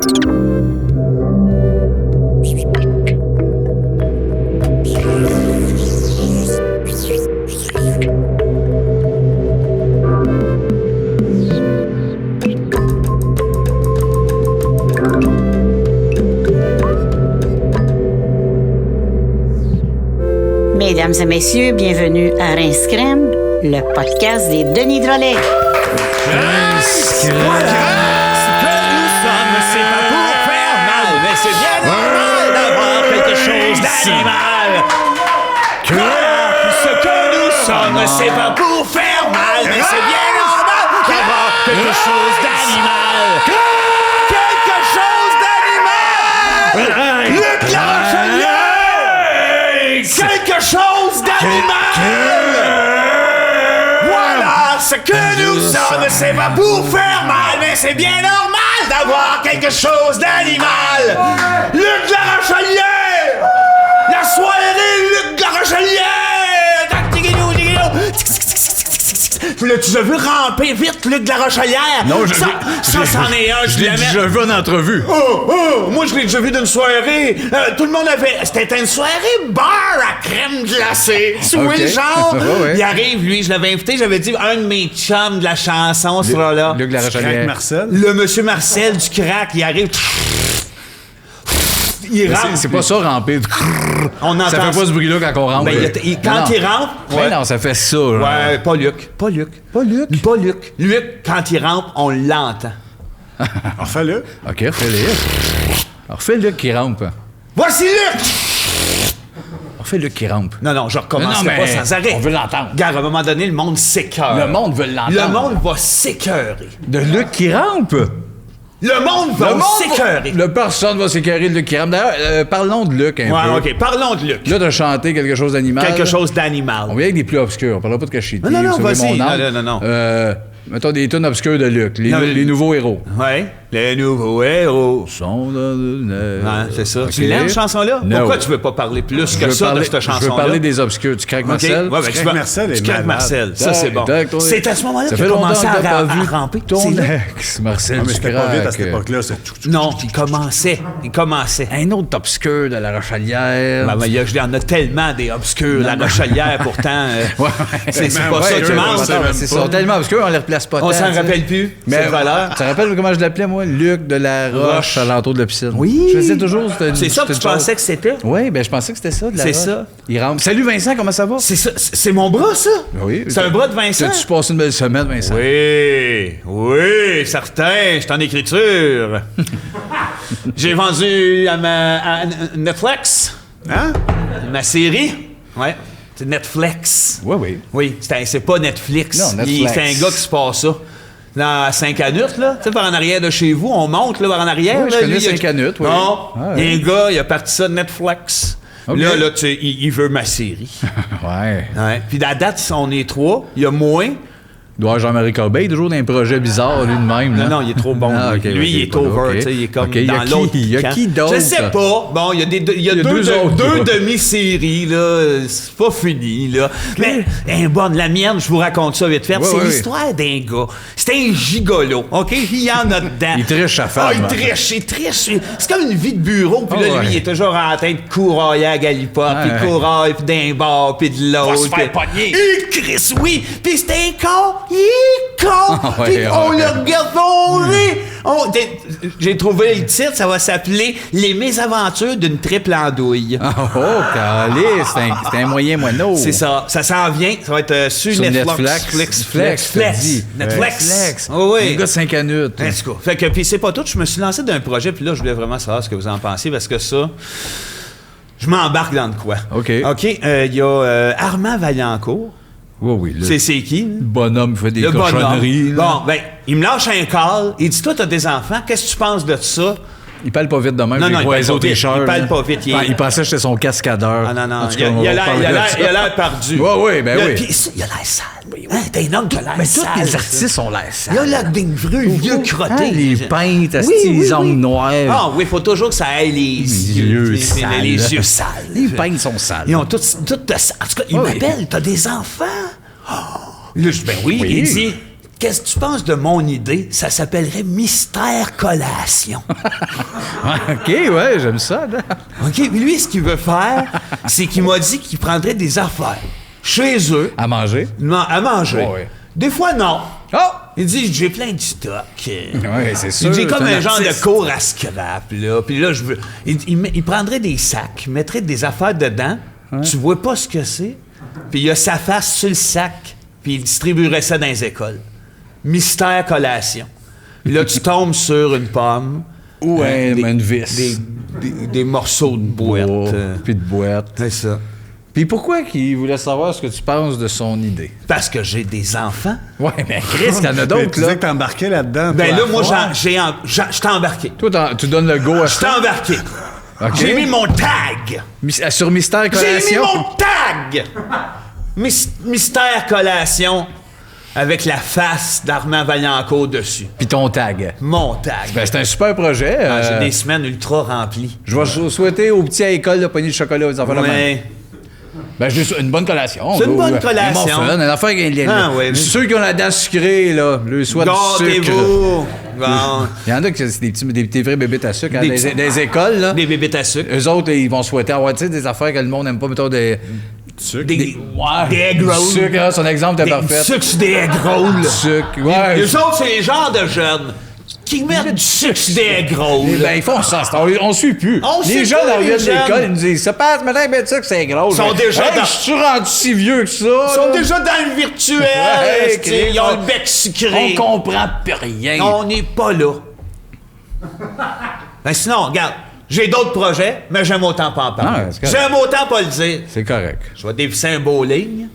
Mesdames et messieurs, bienvenue à Rince Crème, le podcast des Denis Drolet. Rince Crème, nous sommes, c'est pas pour faire mal, mais c'est bien normal d'avoir quelque chose d'animal. Ce que nous sommes, c'est pas pour faire mal, mais c'est bien normal d'avoir quelque chose d'animal. Quelque chose d'animal! Luc Larochelier! Quelque chose d'animal! Voilà ce que nous sommes, c'est pas pour faire mal, mais c'est bien normal d'avoir quelque chose d'animal! Luc Larochelier! La soirée Luc Larochelier! Tu l'as vu ramper vite, Luc Larochelière? Non, ça, c'en est un. Je l'ai déjà vu en entrevue. Moi, je l'ai déjà vu d'une soirée. Tout le monde avait... C'était une soirée bar à crème glacée. Okay. Genre. Ouais. Il arrive, lui, je l'avais invité, j'avais dit, un de mes chums de la chanson sera là. Luc Larochelière. Marcel. Le monsieur Marcel du crack, il arrive... Il rentre. C'est pas ça, ramper. On entend ça fait pas ce bruit-là quand on rentre. Ben, quand il rentre... Ouais. Non, ça fait ça. Genre. Ouais, pas Luc. Luc, quand il rentre, on l'entend. Refais-le. OK, refais-le. Refais Luc qui rampe. Voici Luc! Refais Luc qui rampe. Non, je recommencerai pas sans arrêt. On veut l'entendre. Regarde, à un moment donné, le monde s'écœure. Le monde veut l'entendre. Le monde va s'écœurer. De Luc qui rampe? Le monde va s'écœurer. Personne va s'écœurer de Luc qui rampe. D'ailleurs, parlons de Luc un peu. OK, parlons de Luc. Là, t'as chanté quelque chose d'animal. Quelque chose d'animal. On vient avec des plus obscurs. On parlera pas de Cachiti. Non, vas-y. Non. Mettons des tunes obscures de Luc. Les nouveaux héros. Ouais, les nouveaux héros. Sont C'est ça. Okay. Tu l'aimes, cette chanson-là? No. Pourquoi tu veux pas parler plus que ça de cette chanson-là? Je veux parler des obscurs. Tu craques Marcel? Ouais, Tu craques Marcel est Tu craques malade. Marcel. Ça, c'est bon. C'est à ce moment-là qu'il a commencé à ramper. Ton ex, Marcel Non, mais c'était pas vite à Ducrac. cette époque-là. C'est Non, il commençait. Un autre obscur de la Rochelière. Il y en a tellement des obscurs, la Rochelière, pourtant. C'est pas Ouais, ça qui manque. C'est ça. Tellement obscur, on les replace pas. On s'en rappelle plus. Mais c'est valeur. Tu te rappelles comment je l'appelais, moi? Luc de la Roche à l'entour de la piscine. Oui. Je faisais toujours. C'est ça que tu pensais que c'était? Oui, ben je pensais que c'était ça, de la C'est Roche. ça. Il rentre. Salut Vincent, comment ça va? C'est ça. C'est mon bras, ça? Oui. C'est un bras de Vincent? T'as-tu passé une belle semaine, Vincent? Oui, certain. Je suis en écriture. J'ai vendu à Netflix. Hein? Ma série. Ouais. C'est Netflix. Oui. Oui, c'est pas Netflix. Non, Netflix. C'est un gars qui se passe ça. Dans Saint-Canute, là, tu sais, par en arrière de chez vous, on monte, là, par en arrière. Oui, là, je connais lui, Saint-Canute, oui. Non, Ah, il y a un gars, il a parti ça de Netflix. Okay. Là, tu sais, il veut ma série. Ouais. Ouais. Puis la date, on est 3, il y a moins. Il doit avoir Jean-Marie Corbeil, toujours dans un projet bizarre, lui de même. Là. Non, il est trop bon. Ah, lui. okay, Lui, il est over, tu sais, il est comme dans l'autre. Il y a qui d'autre? Je sais pas. Bon, il y a deux demi-séries, là. C'est pas fini, là. Mais, la mienne, je vous raconte ça vite fait. Ouais, c'est ouais. l'histoire d'un gars. C'est un gigolo, OK? Il y en a dedans. Il triche sa femme. Ah, il triche. C'est comme une vie de bureau. Puis là, lui, il est toujours en train de courailler à Galipa, puis de courailler, puis d'un bar, puis de l'autre. Va se faire pogner. Chris, oui. Puis c'est un con. Il est con. Puis on le regarde, on rit. J'ai trouvé le titre, ça va s'appeler Les mésaventures d'une triple andouille. Oh, calé, c'est un moyen moineau. C'est ça. Ça s'en vient. Ça va être sur Netflix. Netflix. Oh, oui. Le gars de Saint-Canute. En tout cas. Fait que, puis c'est pas tout. Je me suis lancé d'un projet, puis là, je voulais vraiment savoir ce que vous en pensez, parce que ça, je m'embarque dans de quoi. OK. Il y a Armand Vaillancourt. Oui. C'est qui? Le bonhomme fait des Le cochonneries. bonhomme. Bon, il me lâche un call. Il dit, toi, t'as des enfants. Qu'est-ce que tu penses de ça? Il parle pas vite de même. Non, il parle pas vite. tricheurs, Il parle pas vite. Il pensait que j'étais son cascadeur. Ah, non. En tout cas, Il a on va l'air perdu. Oui, ben oui. Puis il a l'air sale. Hein, t'es un homme qui a l'air Mais sale. tous les artistes ont l'air sales. Il a l'air d'une vreux, vieux crotté. Hein, les peintes, les ongles noirs. Ah oui, il faut toujours que ça aille les yeux sales. Les yeux sales. Les peintes sont sales. Ils ont toutes en tout cas, il m'appelle, t'as des enfants? Oh. Là, je dis, ben oui. Il dit, qu'est-ce que tu penses de mon idée? Ça s'appellerait Mystère Collation. OK, ouais, j'aime ça. Là. OK, puis lui, ce qu'il veut faire, c'est qu'il m'a dit qu'il prendrait des affaires chez eux. À manger? Non, à manger. Ouais. Des fois, non. Oh! Il dit, j'ai plein de stock. Oui, c'est sûr. Il dit comme c'est un genre artiste. de cours à scrap, là. Puis là, je veux... il prendrait des sacs, il mettrait des affaires dedans. Tu vois pas ce que c'est. Puis il a sa face sur le sac, puis il distribuerait ça dans les écoles. Mystère Collation. Puis là, tu tombes sur une pomme. Ou une vis. Des morceaux de boîte. Puis de boîte. C'est ça. Puis pourquoi qu'il voulait savoir ce que tu penses de son idée? Parce que j'ai des enfants. Ouais, mais Chris, il y en a Mais d'autres, tu là. disais que t'embarquais là-dedans. Ben toi, là, à moi, foire. je t'ai embarqué. Toi, tu donnes le go à Je t'ai ça? embarqué. OK. J'ai mis mon tag. Sur Mystère J'ai Collation? mis mon tag! Mystère Collation avec la face d'Armand Vaillancourt dessus. Puis ton tag. Mon tag. Ben, c'est un super projet. J'ai des semaines ultra remplies. Je vais souhaiter aux petits à l'école de pogner de chocolat aux enfants de même. Ouais. Ben, juste une bonne collation. C'est une bonne Des collation. muffins, une affaire qui ouais. Ceux qui ont la dent sucrée, là, le souhait du sucre. Gardez-vous. Bon. Il y en a qui c'est des vrais bébites à sucre. Hein, Des des, petits- des écoles, là. Des bébites à sucre. Eux autres, ils vont souhaiter avoir, tu sais, des affaires que le monde n'aime pas, mettons des... Sucre. Des Ouais. egg Du rolls. sucre, hein, son exemple était Des parfait. sucres sur des egg rolls. Du sucre, ouais. Les autres, c'est les genres de jeunes qui mettent du sucre sur des egg rolls. Ben, ils font ça. On suit plus. On les suit jeunes plus, reviennent les de l'école, jeunes. ils nous disent ça passe, madame, ben, ça que c'est gros. Ils sont déjà dans- Je suis rendu si vieux que ça. Ils sont là. déjà dans le virtuel. Ouais, esti, ils ont le bec On sucré. comprend plus rien. On n'est pas là. Ben sinon, regarde, j'ai d'autres projets, mais j'aime autant pas en parler. Ah, c'est correct. J'aime autant pas le dire. C'est correct. Je vais dévisser un bowling.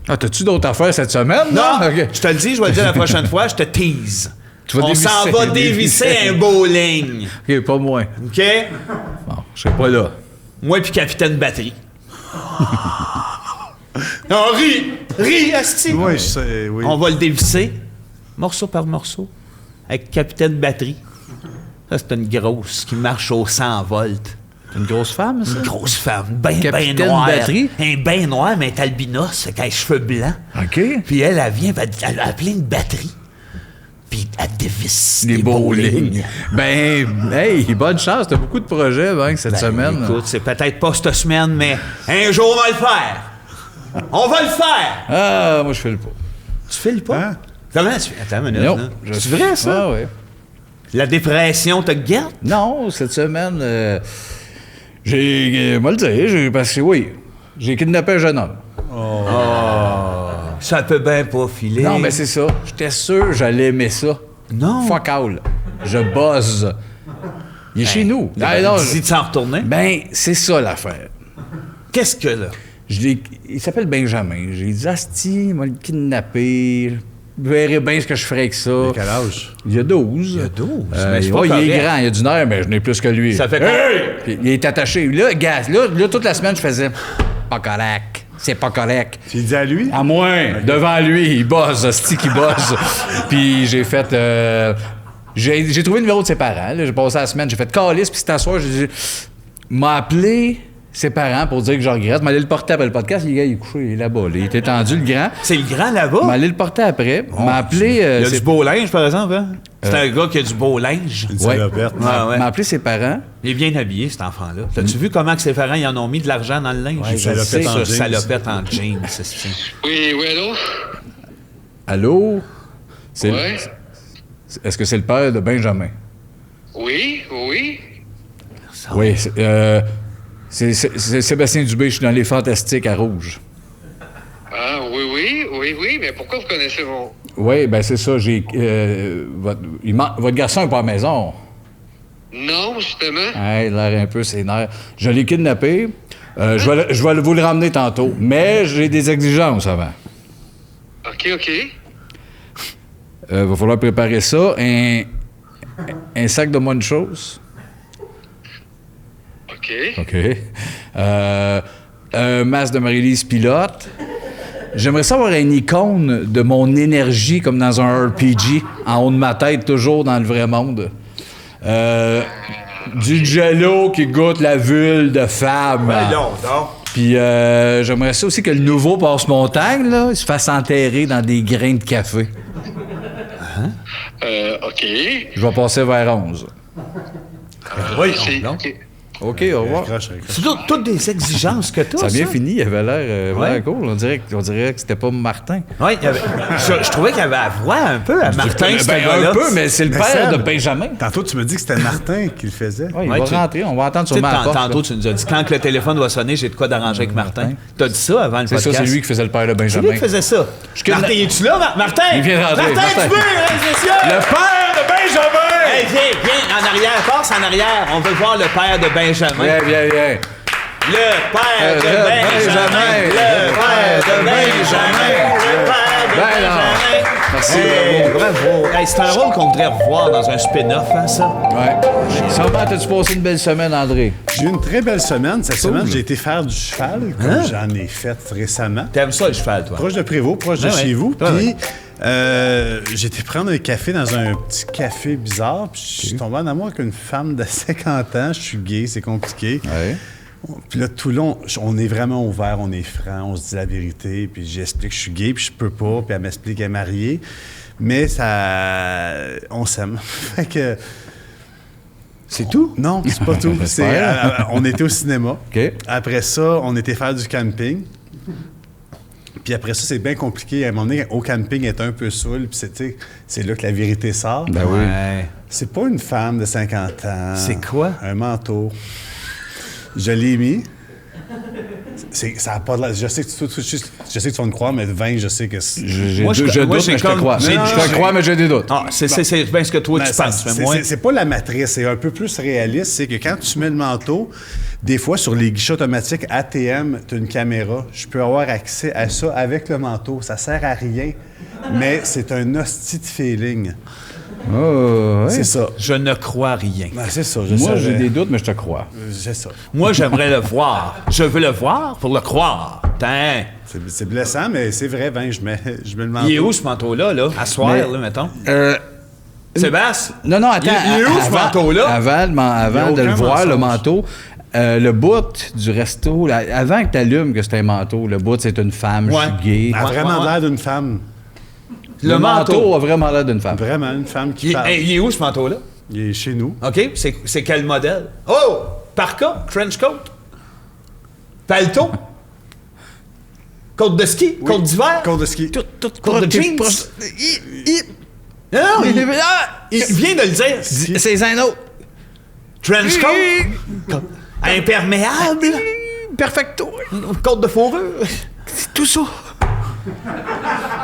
Ah, t'as-tu d'autres affaires cette semaine? Non, OK. je te le dis, je vais le dire la prochaine fois, je te tease. Tu vas On s'en dévisser. va dévisser un bowling. OK, pas moi. OK? Bon, je serai pas là. Moi puis Capitaine Batterie. Non, ris, asti. Oui, je sais, oui. On va le dévisser, morceau par morceau, avec Capitaine Batterie. Ça, c'est une grosse qui marche au 100 volts. Une grosse femme, ça? Une grosse femme, ben Capitaine noire. Batterie? Un ben noir, mais elle est albinos, fait qu'elle a les cheveux blancs. OK. Puis elle vient, elle a plein de batteries. Puis elle dévisse Les des bowling. Ben, hey, bonne chance. T'as beaucoup de projets, ben, cette semaine. Écoute, c'est peut-être pas cette semaine, mais un jour, on va le faire. On va le faire. Ah, moi, je fais le pas. Tu files pas? Hein? Comment tu... Attends une minute, Non. là. C'est vrai, ça? Ah, ouais. La dépression te garde? Non, cette semaine, j'ai. Moi le dire, parce que oui, j'ai kidnappé un jeune homme. Ça peut bien pas filer. Non, mais c'est ça. J'étais sûr que j'allais aimer ça. Non. Fuck all. Je buzz. Il est chez nous. Ah, non, Dis de s'en retourner. ben, c'est ça l'affaire. Qu'est-ce que là? Il s'appelle Benjamin. J'ai dit, Asti, il m'a le kidnappé. Vous verrez bien ce que je ferai avec ça. À quel âge? Il a 12. Il a 12? Mais c'est pas il est correct. grand, il a du nerf, mais je n'ai plus que lui. Ça fait Puis il est attaché. Là, gars, là, toute la semaine, je faisais pas correct. C'est pas correct. Tu dis à lui? À moins, devant lui, il bosse, hostie qui bosse. Puis j'ai fait. J'ai trouvé le numéro de ses parents. là. J'ai passé la semaine, j'ai fait calice, puis c'était à soir, j'ai dit. M'a appelé ses parents pour dire que je regrette. M'a allé le porter après le podcast. Le gars, il est couché, il est là-bas. là. Il était tendu, le grand. C'est le grand là-bas? M'a allé le porter après. M'a appelé. Il a ses- du beau linge, par exemple, hein? C'est un gars qui a du beau linge. Une Ouais. salopette. Ah, ouais. M'a appelé ses parents. Il est bien habillé, cet enfant-là. T'as-tu vu comment que ses parents ils en ont mis de l'argent dans le linge? Ouais, je le sais. Ça, en jeans. salopette en jeans, c'est ça. Oui, oui, allô? Allô? C'est- Ouais. Est-ce que c'est le père de Benjamin? Oui, oui. Oui. C'est Sébastien Dubé, je suis dans Les Fantastiques à Rouge. Ah, oui, mais pourquoi vous connaissez mon... Oui, ben c'est ça. Votre garçon n'est pas à la maison. Non, justement. Ouais, il a l'air un peu sénère. Je l'ai kidnappé. Je vais vous le ramener tantôt. Mais j'ai des exigences avant. OK. Va falloir préparer ça. Un sac de bonnes choses. OK. OK. Un masque de Marie-Lise Pilote. J'aimerais savoir une icône de mon énergie comme dans un RPG, en haut de ma tête, toujours dans le vrai monde. Du jello qui goûte la vulve de femme. non. Puis j'aimerais ça aussi que le nouveau passe-montagne, là, il se fasse enterrer dans des grains de café. OK. Je vais passer vers 11. Oui, C'est- non. OK. OK, au revoir. Raccroche. C'est toutes des exigences que tu as. Ça a bien fini, il avait l'air Ouais. cool. On dirait que c'était pas Martin. Oui, je trouvais qu'il avait la voix un peu à Martin, ce Ben, gars-là. un peu, mais c'est le Mais père Seb, de Benjamin. Tantôt, tu me dis que c'était Martin qui le faisait. Ouais, il Ouais, va tu- rentrer, on va entendre Tu sais, sûrement la porte. tantôt, là. tu nous as dit, quand le téléphone va sonner, j'ai de quoi d'arranger avec Martin. T'as dit ça avant le C'est podcast? ça, c'est lui qui faisait le père de C'est Benjamin. lui qui faisait ça. connais- Martin, es-tu là, Martin? Il vient de rentrer. Martin, Martin. tu veux, mesdames et messieurs? Le père de Benjamin! Hey, viens, en arrière, passe en arrière. On veut voir le père de Benjamin. Viens. Le père de Benjamin. Le père de Benjamin. Le père de Ben non. Benjamin. Merci, Hey, bravo. Hey, c'est un rôle qu'on voudrait revoir dans un spin-off, hein, ça? Ouais. Sûrement, t'as-tu passé une belle semaine, André? J'ai eu une très belle semaine. Cette semaine, j'ai été faire du cheval, comme j'en ai fait récemment. T'aimes ça, le cheval, toi? Proche de Prévost, proche de Ah ouais. chez vous. Ah Puis, j'ai été prendre un café dans un petit café bizarre. Puis, je suis tombé en amour avec une femme de 50 ans. Je suis gay, c'est compliqué. Ouais. Puis là, tout le long, on est vraiment ouvert, on est franc, on se dit la vérité. Puis j'explique que je suis gay, puis je peux pas. Puis elle m'explique qu'elle est mariée. Mais ça... On s'aime. Fait que... C'est tout? Non, c'est pas tout. On était au cinéma. OK. Après ça, on était faire du camping. Puis après ça, c'est bien compliqué. À un moment donné, au camping, elle est un peu saoul. Puis c'est là que la vérité sort. Ben oui. Ouais. C'est pas une femme de 50 ans. C'est quoi? Un manteau. Je l'ai mis. Ça a pas de l'air. Je sais que tu vas me croire, mais 20, je sais que c'est. Je Moi, doute, j'ai mais je te comme- crois. j'ai- Je te crois, mais j'ai des doutes. Ah, c'est bien ce que toi, Ben, tu penses. Mais moi, c'est pas la matrice, c'est un peu plus réaliste. C'est que quand tu mets le manteau, des fois, sur les guichets automatiques ATM, tu as une caméra. Je peux avoir accès à ça avec le manteau. Ça sert à rien, mais c'est un hostie de feeling. Oh, ouais. C'est ça. je ne crois rien. Ben, c'est ça, Moi, savais. j'ai des doutes, mais je te crois. C'est ça. Moi, j'aimerais le voir. Je veux le voir pour le croire. Tain. C'est blessant, mais c'est vrai, ben, je mets le manteau. Il est où, ce manteau-là, là? À soir, Mais- là, mettons. Sébastien? Non, attends. Il est où, ce manteau-là? Avant de le aucun voir, le mensonge. manteau, le bout du resto, là, avant que tu allumes que c'est un manteau, le bout, c'est une femme, Ouais. je suis gay. Elle a vraiment ouais. l'air d'une femme. Le manteau a vraiment l'air d'une femme. Vraiment une femme qui parle. Il est où, ce manteau-là? Il est chez nous. OK? C'est quel modèle? Oh! Parka? Trench coat? Paletot? Côte de ski? Côte d'hiver? Côte de ski. Côte de jeans? Non, il vient de le dire. C'est un autre. Trench coat? Imperméable? Perfecto. Côte de fourrure? Tout ça.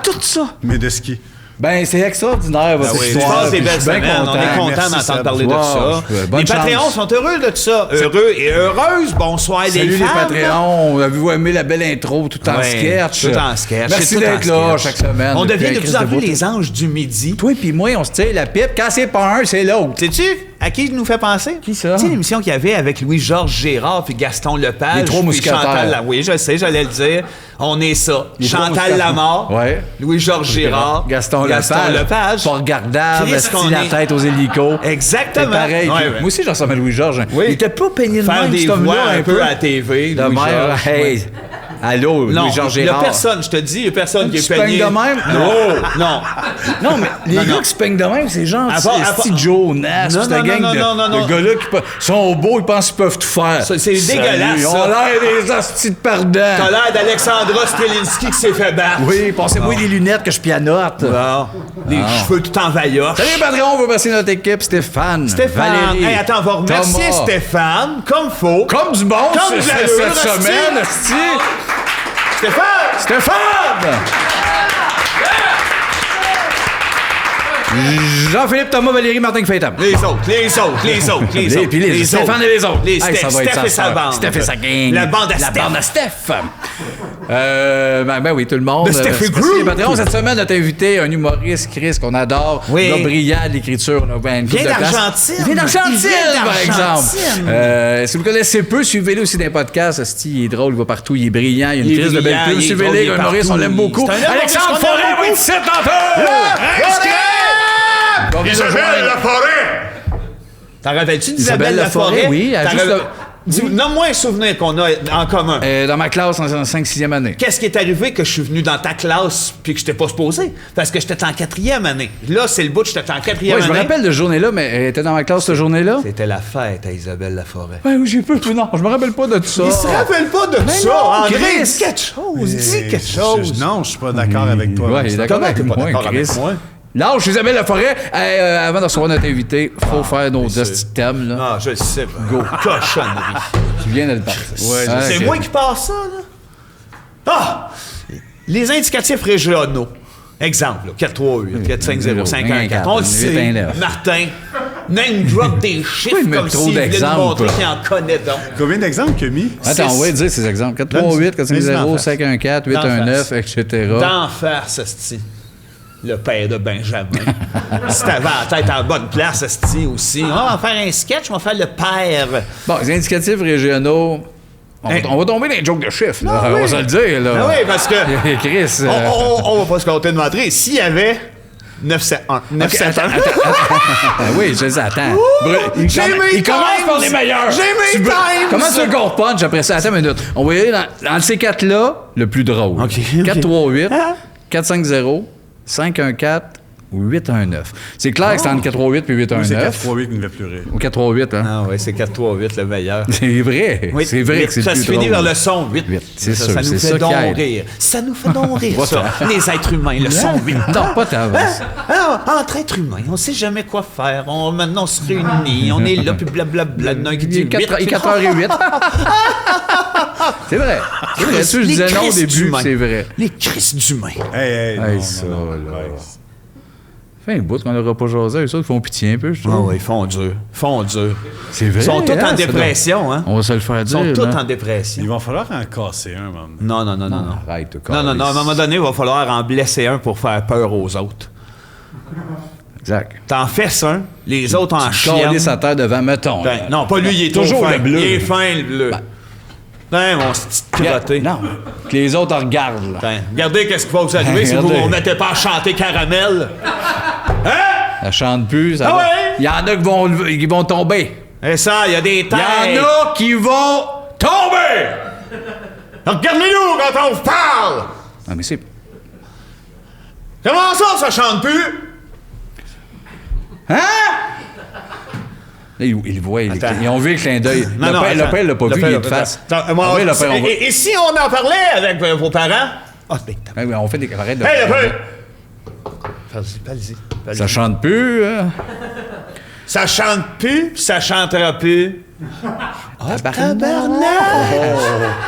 Tout ça. Mais de ski. Ben, c'est extraordinaire, votre Je histoire. passe des puis belles je suis bien semaines. On est content. content Merci, d'entendre Seb. parler de Wow, ça. bonne Les Patreons chance. sont heureux de ça. Heureux et heureuses. Bonsoir, Salut les les femmes. Patreons. Avez-vous aimé la belle intro tout en Ouais, sketch? Tout en sketch. Merci C'est tout d'être en là sketch. chaque semaine. On Puis devient de Chris plus en plus Beau- les anges du midi. Toi puis moi, on se tire la pipe. Quand c'est pas un, c'est l'autre. Sais-tu à qui il nous fait penser? Qui ça? Tu sais l'émission qu'il y avait avec Louis-Georges Gérard puis Gaston Lepage. Les Trois puis Mousquetaires. Chantal oui, je sais, j'allais le dire. On est ça. Les Trois Chantal Mousquetaires. Lamar. Ouais. Louis-Georges Gérard. Gaston Lepage. Pas regardable, Chris, esti, qu'on la est- tête aux hélicos. Exactement. C'est pareil. Ouais, Puis ouais. Moi aussi, je ressemble à Louis-Georges. Oui. Il était pas peigné de Faire même, des cet homme-là, voix un peu à la TV. De Louis-Georges. même, hey. Allô, Non, Louis-Georges il n'y a Gérard. personne, je te dis, il n'y a personne qui est Tu peignes peigné. de même? Non. Non, mais les Non, gars non. qui se peignent de même, c'est genre À part- Steve Jonas, Non, cette non, gang non, non, non, de non. gars-là qui sont beaux, ils pensent qu'ils peuvent tout faire. Ça, c'est Salut, dégueulasse, Ils ont ça. l'air des hosties de perdants. T'as l'air d'Alexandra Strelinski qui s'est fait battre. Oui, passez-moi des lunettes que je pianote. Bon. Les cheveux tout en vailloche. Salut, Patreon, on veut remercier notre équipe, Stéphane, Valérie, Hey, attends, on va remercier Thomas. Stéphane, comme faut. Comme du bon Comme de cette l'allure, semaine, esti. esti. Stéphane! Stéphane! Jean-Philippe, Thomas, Valérie, Martin Faytam. Les autres. Puis les Stéphane et les autres. Les Hey, ça va être Steph et sa bande. Steph et sa gang. La bande à La Steph. bande à Steph. Ben oui, tout le monde. The Steph Merci, Group. les Patreons. Cette semaine, notre invité, un humoriste, Chris, qu'on adore. Oui. Un gars brillant de l'écriture. Là, ben, une couple Vient de places. d'Argentine. Il vient d'Argentine, Il vient par d'Argentine. exemple. Si vous le connaissez peu, suivez-le aussi dans les podcasts. Esti, il est drôle, il va partout, il est brillant, il a une Il est crise de belle brillant, plume. il est drôle, Suivez-le, il est un humoriste, on partout. l'aime beaucoup. C'est un humoriste Alexandre qu'on aime Forêt va beaucoup. être ici tantôt! Isabelle Laforêt! T'en rappelles-tu Isabelle d'Isabelle Laforêt, Laforêt? oui, elle a T'en juste rappelles- Nomme-moi un souvenir qu'on a en commun. Dans ma classe, en 5-6e année. Qu'est-ce qui est arrivé que je suis venu dans ta classe puis que je t'ai pas supposé? Parce que j'étais en 4e année. Là, c'est le bout, j'étais en 4e Ouais, année. je me rappelle de cette journée-là, mais elle était dans ma classe cette journée-là. C'était la fête à Isabelle Laforêt. Ouais, oui, j'ai peu. Non, je me rappelle pas de tout ça. Il se rappelle pas de ça, non, André. Chris. Dis quelque chose, dis quelque chose. Non, je suis pas d'accord avec toi. Ouais, il est d'accord Comment avec t'es pas moi, d'accord avec Chris. moi? Là, je suis Isabelle Laforêt. Avant de recevoir notre invité, faut faire nos petits thèmes, là. Non, je le sais. Go. Cochonnerie. Tu viens de le partir. Ouais, C'est ok. moi qui passe ça, là? Ah! Les indicatifs régionaux. Exemple, là, 438, 450, 514. On le sait. 819. Martin, name drop des chiffres Oui, mais comme trop s'il voulait nous d'exemples. montrer qu'il en connaît donc. Combien d'exemples qu'il a mis? Attends, on va dire ces exemples. 438, 450, 514, 819, etc. D'en face, esti. Le père de Benjamin. Si t'avais la tête en bonne place, esti, aussi. On va faire un sketch, on va faire le père. Bon, les indicatifs régionaux, on va tomber dans les jokes de chiffres, là. Ah On oui. va se le dire, là. Ah oui, parce que Chris. on va pas se compter de mentir. S'il y avait 971, 971. Ah oui, je sais, attends. J'ai mes Il commence times. par les meilleurs. J'ai mes Tu veux- times. Comment tu veux qu'on punch après ça? Attends une minute. On va y aller dans ces quatre-là, le plus drôle. OK. 438, 450, 514 ou 819. C'est clair que c'est entre 438 et C'est 819. 438 qui ne va plus rire. Ou 438, hein? Ah oui, c'est 438 le meilleur. C'est vrai. Oui, C'est vrai huit. que c'est ça le se plus finit drôle. vers le son 8. Huit, c'est ça, sûr, ça nous c'est fait ça qui donc aide. rire. Ça nous fait donc rire, ça. Les êtres humains, le son 8. Non, pas ta Alors, entre êtres humains, on sait jamais quoi faire. Maintenant, on se réunit, on est là, puis blablabla. Il y en a un qui dit Il est 8. 4h08. C'est vrai. C'est vrai. Tu je disais non au début, c'est vrai. Les crises d'humains. Hey, Hey, non, ça, non, non. là. Ouais. Fait un bout qu'on n'aura pas jasé avec ça, ils font pitié un peu, je Ah trouve. oui, font dur. Font dur. C'est vrai. Ils sont tous hein, en ça dépression, hein? doit- On va se le faire Ils dire. sont tous là. en dépression. Il va falloir en casser un, man. Non, non, non, non, non. Arrête, Non, non, non. À un moment donné, il va falloir en blesser un pour faire peur aux autres. Exact. T'en fesses un, les autres en Calais chiennent. sa terre devant, mettons. Ben, là. non, pas lui, il est Toujours trop fin. le bleu. Il est fin, le bleu. Ben, mon petit crotté. Non, que les autres en regardent, là. Ben, regardez qu'est-ce qui va vous arriver si vous Regardez. ne mettez pas à chanter Caramel. Hein? Ça chante plus. Ça Ah va. ouais? Il y en a qui vont tomber. Et ça, il y a des têtes. Il y en a qui vont tomber! Regardez-nous quand on vous parle! Ah, mais c'est... Comment ça chante plus? Hein? Là, ils voient, Attends. ils ont vu le clin d'œil. Non, Le non, père, attends. l'a pas Le vu, père, il est de attends. face. Attends, moi, Ah oui, le père, on va... et si on en parlait avec vos parents? Ah, spectacle. Ah oui, on fait des cabarets de... Hey, le père! Allez-y. Ça chante plus, hein? Ça chante plus, puis ça chantera plus. Tabarnak!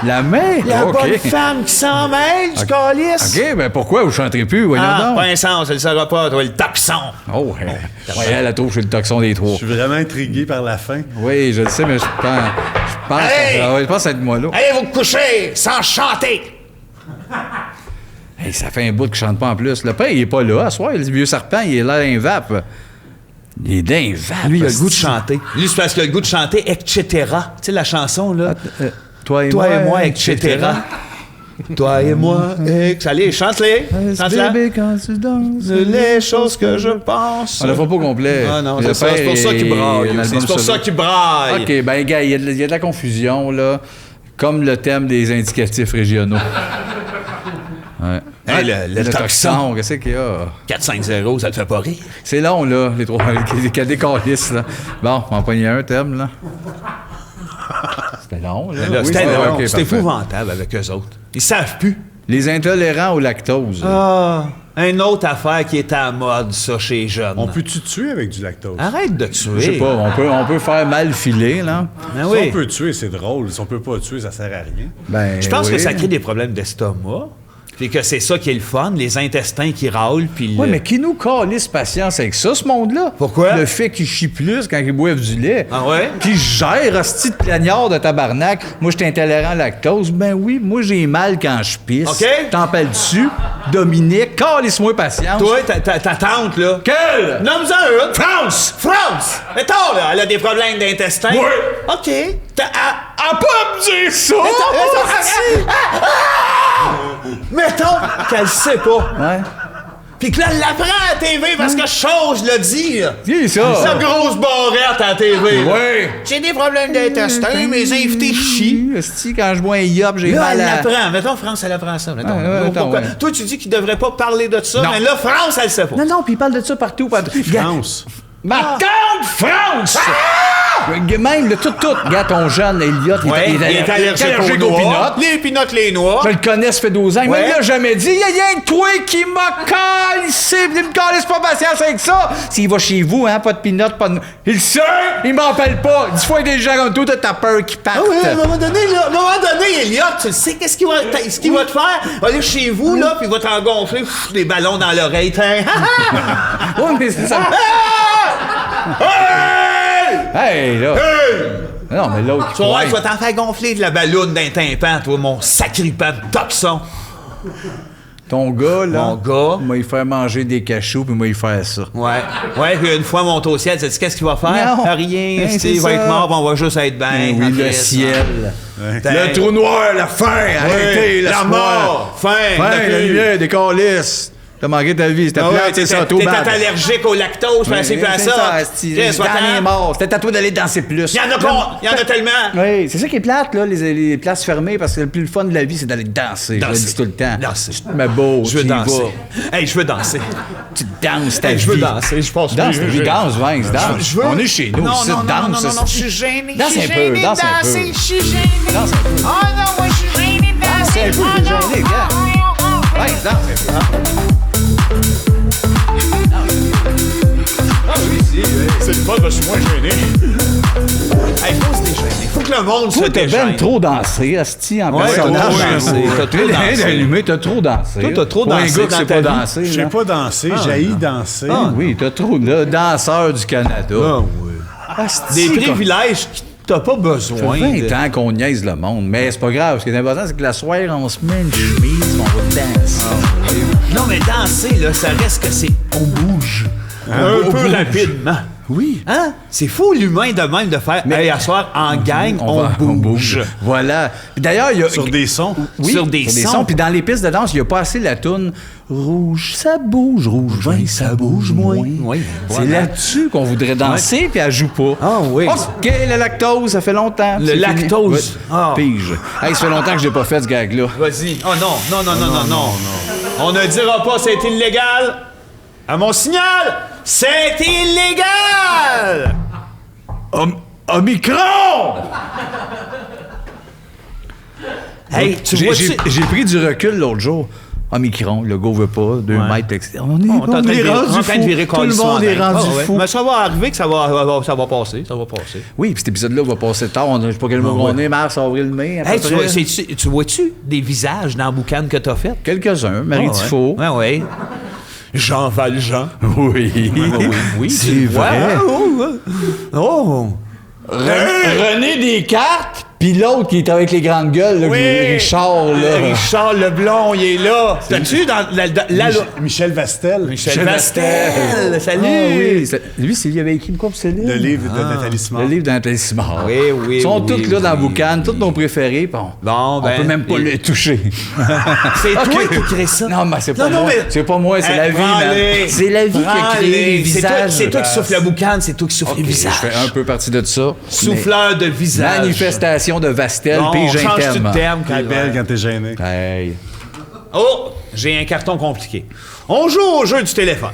La main? La OK. bonne femme qui s'en mêle, du calice. OK, ben pourquoi vous chanterez plus? Voyons Ah, donc. pas un sens, elle le saura pas, toi, le taxon. Oh, ouais, elle trouve que je suis le toxon des trois. Je suis vraiment intrigué par la fin. Oui, je le sais, mais je pense, Hey! je pense être moi là. Allez vous coucher, sans chanter. Hey, ça fait un bout que je chante pas en plus. Le père, il est pas là. À soir, le vieux serpent, il est là d'un vape. Il est d'un vape. Lui, il a le goût de chanter. Lui, c'est parce qu'il a le goût de chanter, etc. Tu sais, la chanson, là. Toi et Toi et moi, etc. Toi et moi, allez, chante-les. Chante-la. Bébé, quand tu danses. Les choses que je pense. On le fera pas au complet. Ah non, Le c'est ça, c'est père pour ça qu'il est- braille. un C'est album pour solo. ça qu'il braille. OK, ben gars, il y a de la confusion, là. Comme le thème des indicatifs régionaux. Ouais. Hey, le toxon. Qu'est-ce qu'il y a? 4-5-0, ça te fait pas rire? C'est long, là, les trois. Les cadécalistes, là. Bon, on va en pogner un thème, là. C'était long, là. Là, Oui, c'était ça va, long, OK, c'était parfait. épouvantable avec eux autres. Ils savent plus. Les intolérants au lactose. Ah, une autre affaire qui est à la mode, ça, chez les jeunes. On peut-tu tuer avec du lactose? Arrête de tuer. Je sais pas, on peut faire mal filer, là. Ben Si oui. on peut tuer, c'est drôle. Si on peut pas tuer, ça sert à rien. Ben, Je pense oui. que ça crée des problèmes d'estomac. Puis que c'est ça qui est le fun, les intestins qui râlent, puis Oui, le... mais qui nous calisse patience avec ça, ce monde-là? Pourquoi? Le fait qu'ils chient plus quand ils boivent du lait. Ah ouais? Qui gère, hostie de plaignard de tabarnak. Moi, je suis intolérant à lactose. Ben oui, moi, j'ai mal quand je pisse. OK. T'en parles dessus. Dominique, calisse-moi patience. Toi, ta tante, là... Quelle? Nomme-en une! France! France! Mettons, là, elle a des problèmes d'intestin. Oui. OK. À pas me dire ça! Mettons qu'elle sait pas. Ouais. Puis que là, elle l'apprend à la TV parce que Chose l'a dit. Là. Qui ça? Sa grosse barrette à la TV. là. Ouais. J'ai des problèmes d'intestin, mes invités chient. Esti, quand je bois un yop, j'ai Là, mal elle à... l'apprend. Mettons, France, elle apprend ça. Mettons. attends, Pourquoi? ouais. Toi, tu dis qu'il devrait pas parler de ça, Non. mais là, France, elle le sait pas. Non, puis il parle de ça partout. France. Ma tante France! Même, le tout. Regarde ton jeune Elliot, Ouais, il est allergique aux aux noix. pinottes. Les pinottes, les noix. Je le connais, ça fait 12 ans. Ouais. Mais il l'a jamais dit. Il y a rien que toi qui m'a calissé. Il me calisse pas patience avec ça. S'il va chez vous, hein, pas de pinottes, pas de... Il le sait! Il m'appelle pas. 10 fois des gens comme toi, t'as peur qu'il parte. Ah oui, à un moment donné, Elliot, tu sais ce qu'il va te faire? Il va aller chez vous, là, puis il va t'engonfler des ballons dans l'oreille. Ouais, mais c'est ça. Hey, là. Non, mais l'autre. Tu vas voir, tu vas t'en faire gonfler de la balloune d'un tympan, toi, mon sacripant de toxon. Ton gars, là. Mon gars. Moi, il faire manger des cachous, puis moi, il faire ça. Ouais, puis une fois monté au ciel, tu sais qu'est-ce qu'il va faire? Non. Rien, Hein, c'est il va ça. être mort, puis on va juste être bien. Oui, le ciel. Le trou noir, la fin, arrêtez, la mort, fin, la lumière, des calices. T'as manqué ta vie, c'était Ah plat, ouais, c'est ça, tout t'es bad. allergique au lactose, puis c'est pas ça. Dernier mort, c'était à toi d'aller danser plus. Il y en a tellement. Oui, c'est ça qui est plate, là, les places fermées, parce que le plus fun de la vie, c'est d'aller danser. Je le dis tout le temps. Danser. Mais beau, Je veux tu y danser. vas. Hey, je veux danser. Tu danses ta vie. Je veux danser, je pense. Danse, ta vie, danse, Vince, danse. Je veux- On est chez nous, Non, ici, non, danse. non, je suis gêné. Danse je suis un peu, gêné de danse un peu. danser, je suis gêné. Danse un peu. Oh non, moi, je suis gêné de danser. un peu, Oh t'es non. gêné, regarde. Vince, danse un peu. C'est le fun, je suis moins gêné. Hey, faut se déjeuner. Faut que le monde se Toi, t'as déjeune. ben trop dansé, asti, en Ouais, personnage. t'as trop dansé, t'as trop dansé. allumé, t'as trop dansé. Toi, t'as trop Pour dansé un gars qui dans sait ta pas vie. danser. Je sais là. pas danser, j'haïs danser. Oui, t'as trop, là, danseur du Canada. oui. Asti, Des qu'on- privilèges que t'as pas Ça besoin. fait de- 20 ans qu'on niaise le monde, mais c'est pas grave. Ce qui est important, c'est que la soirée, on se met une chemise, on va danser. Non, mais danser, là, ça reste que c'est... On bouge. Un peu rapidement. Oui. Hein? C'est fou, l'humain, de même, de faire... Hey, à soir, en gang, on bouge. Voilà. Puis d'ailleurs, il y a... Sur des sons. Oui, sur des sons. sons. Puis dans les pistes de danse, il n'y a pas assez la toune rouge, ça bouge, rouge, vin, ça bouge moins. Oui, C'est voilà. là-dessus qu'on voudrait danser, puis elle joue pas. Ah oui. OK, le lactose, ça fait longtemps. Le C'est fini. lactose. Ouais. Ah. Pige. Hey, ça fait longtemps que je l'ai pas fait, ce gag-là. Vas-y. Oh non. On ne dira pas c'est illégal. À mon signal, c'est illégal! Omicron! Hey, tu J'ai vois-tu... j'ai pris du recul l'autre jour. Omicron, le gars veut pas, 2 mètres, etc. On est On est en train de virer- rendu on est en train de fou. virer Tout le calissement monde est dingue. rendu Ah ouais. fou. Mais ça va arriver que ça va passer. Ça va passer. Oui, puis cet épisode-là va passer tard. Je sais pas quel mois on est, mars, avril, mai. À peu Hey, près. tu vois-tu des visages dans la boucane que t'as fait? Quelques-uns. Marie Tifo. Ouais. Jean Valjean. Oui. Oui, c'est tu le vois. vrai. Oh! René Descartes, puis l'autre qui est avec les grandes gueules, là, Richard. Là. Richard Leblond, il est là. T'as-tu dans la Michel Vastel. Michel Vastel. Salut! Ah oui. Lui, c'est lui qui avait écrit quoi pour ce livre? Le livre de Nathalie Simard. Le livre d'Anthony Simard. Oui, Ils sont oui, tous là dans la oui. boucane, tous nos préférés. Bon, Bon, ben, on peut même pas et- les toucher. C'est Ok. toi qui crée ça. Non, mais c'est pas Non, moi. mais- C'est pas moi, c'est la vie, Prends-les. man. C'est la vie qui a créé les C'est toi- visages. C'est toi qui souffles la boucane, c'est toi qui souffles les Je visages. fais un peu partie de ça. Souffleur de visage. Manifestation de Vastel, Bon, puis on change j'aime. de terme, T'es belle quand t'es gêné. Hey. Oh, j'ai un carton compliqué. On joue au jeu du téléphone.